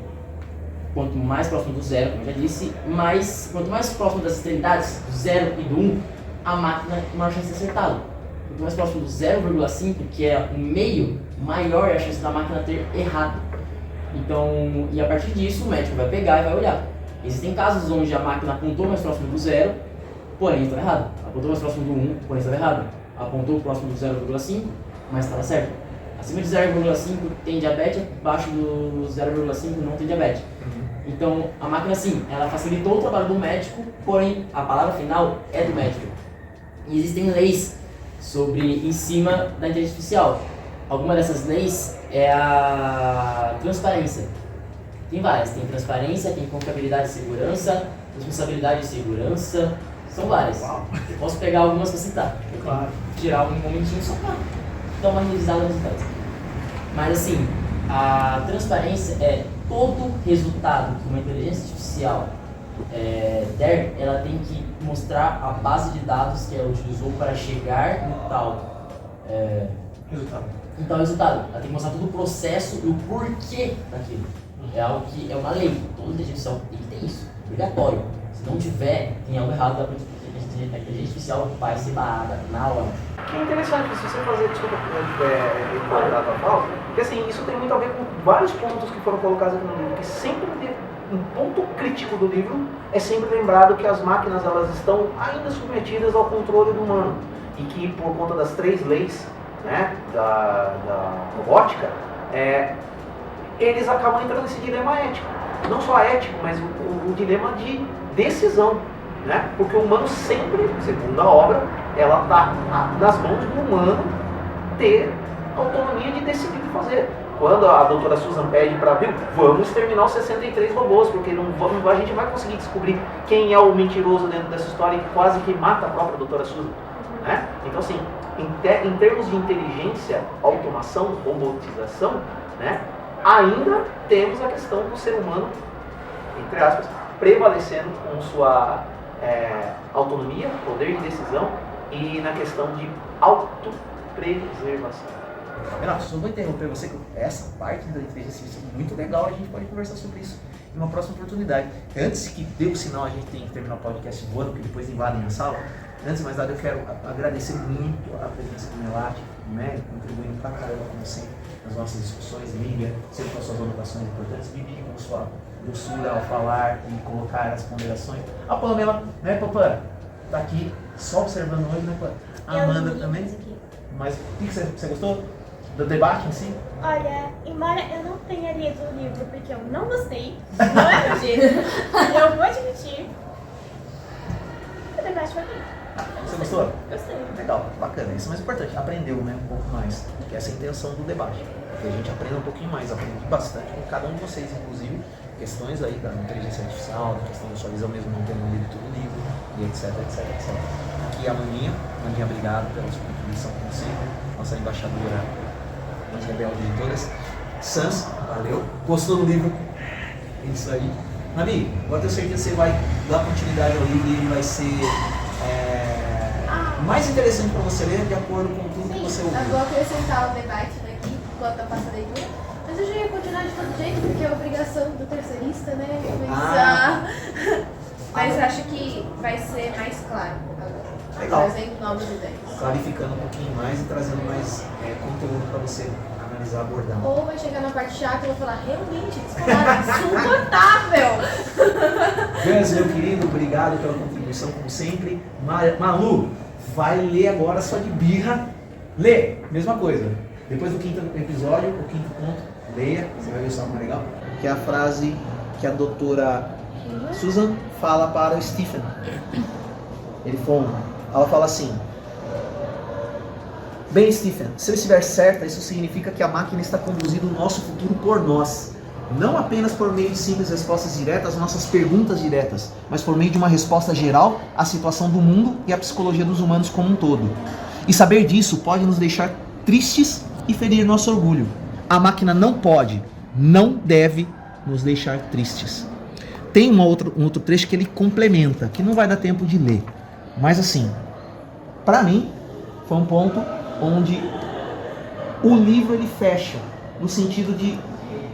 quanto mais próximo do zero, como eu já disse, quanto mais próximo das extremidades, do 0 e do 1, a máquina tem maior chance de acertá-lo. Quanto mais próximo do 0,5, que é o meio, maior é a chance da máquina ter errado. Então, e a partir disso, o médico vai pegar e vai olhar. Existem casos onde a máquina apontou mais próximo do 0, porém estava errado. Apontou mais próximo do 1, porém estava errado. Apontou próximo do 0,5, mas estava certo. Acima de 0,5 tem diabetes, abaixo do 0,5 não tem diabetes. Então, a máquina, sim, ela facilitou o trabalho do médico, porém a palavra final é do médico. E existem leis em cima da inteligência artificial. Alguma dessas leis é a transparência. Tem várias, tem transparência, tem confiabilidade e segurança, responsabilidade e segurança, são várias. Eu posso pegar algumas para citar, tirar um momentinho só para dar uma revisada nos detalhes. Mas assim, a transparência é todo resultado que uma inteligência artificial der, ela tem que mostrar a base de dados que ela utilizou para chegar no tal resultado. Ela tem que mostrar todo o processo e o porquê daquilo. É algo que é uma lei. Toda inteligência artificial tem que ter isso, obrigatório. Se não tiver, tem algo errado, a inteligência artificial vai ser barrada na hora. Que interessante, se você fazer, desculpa, a tua fala, porque assim, isso tem muito a ver com vários pontos que foram colocados aqui no livro, que sempre um ponto crítico do livro é sempre lembrado que as máquinas elas estão ainda submetidas ao controle do humano e que por conta das 3 leis, né, da robótica, eles acabam entrando nesse dilema ético, não só ético, mas o dilema de decisão, né? Porque o humano sempre, segundo a obra, ela está nas mãos do humano ter autonomia de decidir o que fazer. Quando a doutora Susan pede para vamos exterminar os 63 robôs, porque a gente vai conseguir descobrir quem é o mentiroso dentro dessa história e quase que mata a própria doutora Susan. Né? Então, assim, em termos de inteligência, automação, robotização, né, ainda temos a questão do ser humano, entre aspas, prevalecendo com sua autonomia, poder de decisão e na questão de autopreservação. Renato, só vou interromper você, que essa parte da inteligência artificial é muito legal, a gente pode conversar sobre isso em uma próxima oportunidade. Antes que dê o sinal, a gente tem que terminar o podcast voando, porque depois invadem a sala. Antes de mais nada, eu quero agradecer muito a presença do Melati, né, contribuindo pra caramba, como sempre, nas nossas discussões, Lívia, sempre com as suas anotações importantes, Bibi com sua doçura ao falar e colocar as ponderações. A Pamela, né, Papã, tá aqui só observando hoje, né, Pã? A Amanda também. Mas o que você gostou do debate em si? Olha, embora eu não tenha lido o livro porque eu não gostei, não é meu jeito, eu vou admitir, o debate foi bem. Você gostou? Gostei. Legal, bacana. Isso é mais importante. Aprendeu, né, um pouco mais. Que essa é a intenção do debate. Que a gente aprenda um pouquinho mais. Aprendi bastante com cada um de vocês, inclusive. Questões aí da inteligência artificial, da questão da sua visão mesmo, não tendo lido todo o livro, e etc. Aqui a Maninha, obrigado pela sua contribuição, como sempre. Nossa embaixadora mais rebelde de todas. Sans, valeu. Gostou do livro? Isso aí. Nabi, agora tenho certeza que você vai dar continuidade ao livro e ele vai ser mais interessante para você ler de acordo com tudo que você ouviu. Eu vou acrescentar o debate daqui enquanto eu faço a leitura. Mas eu já ia continuar de todo jeito, porque é obrigação do terceirista, né? Pensar. Mas acho que vai ser mais claro agora. Legal. Trazendo novas ideias. Clarificando um pouquinho mais e trazendo mais conteúdo para você analisar, abordar. Ou vai chegar na parte chata e eu vou falar, realmente, insuportável. Gans, meu querido, obrigado pela contribuição, como sempre. Malu, vai ler agora só de birra. Lê, mesma coisa. Depois do 5º episódio, o 5º ponto, leia, você vai ver só como é legal. Que é a frase que a doutora Susan fala para o Stephen. Ela fala assim: bem, Stephen, se eu estiver certa, isso significa que a máquina está conduzindo o nosso futuro por nós. Não apenas por meio de simples respostas diretas às nossas perguntas diretas, mas por meio de uma resposta geral à situação do mundo e à psicologia dos humanos como um todo. E saber disso pode nos deixar tristes e ferir nosso orgulho. A máquina não pode, não deve nos deixar tristes. Tem um outro trecho que ele complementa, que não vai dar tempo de ler. Mas assim, para mim, foi um ponto onde o livro ele fecha, no sentido de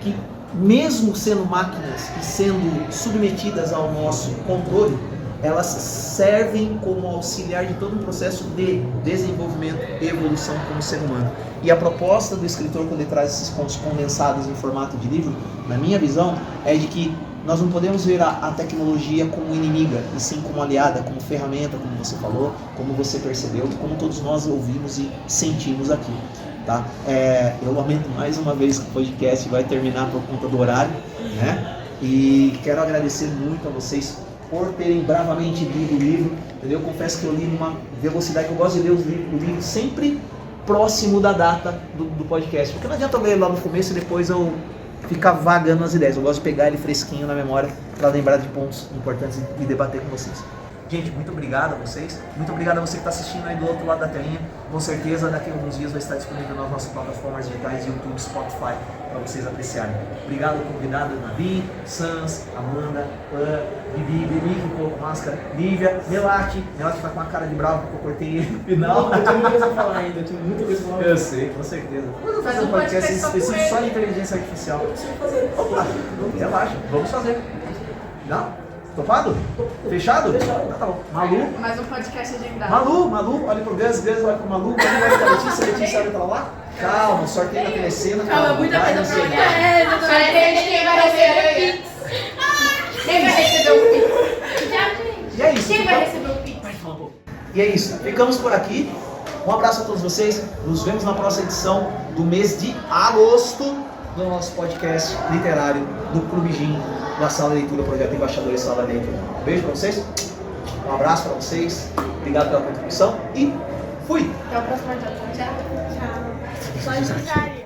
que mesmo sendo máquinas e sendo submetidas ao nosso controle, elas servem como auxiliar de todo um processo de desenvolvimento e evolução como ser humano. E a proposta do escritor, quando ele traz esses pontos condensados em formato de livro, na minha visão, é de que nós não podemos ver a tecnologia como inimiga, e sim como aliada, como ferramenta, como você falou, como você percebeu, como todos nós ouvimos e sentimos aqui. Tá? Eu lamento mais uma vez que o podcast vai terminar por conta do horário, né? E quero agradecer muito a vocês por terem bravamente lido o livro. Eu confesso que eu li numa velocidade que eu gosto de ler o livro sempre próximo da data do podcast, porque não adianta eu ler lá no começo e depois eu ficar vagando nas ideias. Eu gosto de pegar ele fresquinho na memória para lembrar de pontos importantes e debater com vocês. Gente, muito obrigado a vocês. Muito obrigado a você que está assistindo aí do outro lado da telinha. Com certeza daqui a alguns dias vai estar disponível nas nossas plataformas digitais, YouTube, Spotify, para vocês apreciarem. Obrigado ao convidado Nabi, Sans, Amanda, Bibi que colocou máscara, Lívia, Melati vai com uma cara de bravo porque eu cortei ele no final. Eu tenho muita coisa pra falar ainda, Eu sei, com certeza. Vamos fazer um podcast específico só de inteligência artificial. Opa, relaxa, vamos fazer. Não? Topado? Fechado? Tá bom. Malu? Mais um podcast agendado. Malu, olha pro Gus, olha pro Malu, olha pra Letícia olha pra lá. Calma, sorteio da telecena. Calma, muita coisa pra olhar. Quem vai receber o Pix? Quem vai receber o Pix? E é isso. Quem vai receber o Pix? E é isso. Ficamos por aqui. Um abraço a todos vocês. Nos vemos na próxima edição do mês de agosto do nosso podcast literário do Clube Gin, da Sala de Leitura, Projeto Embaixadores Sala de Leitura. Um beijo pra vocês. Um abraço pra vocês. Obrigado pela contribuição e fui! Até o próximo dia. Tchau. Só de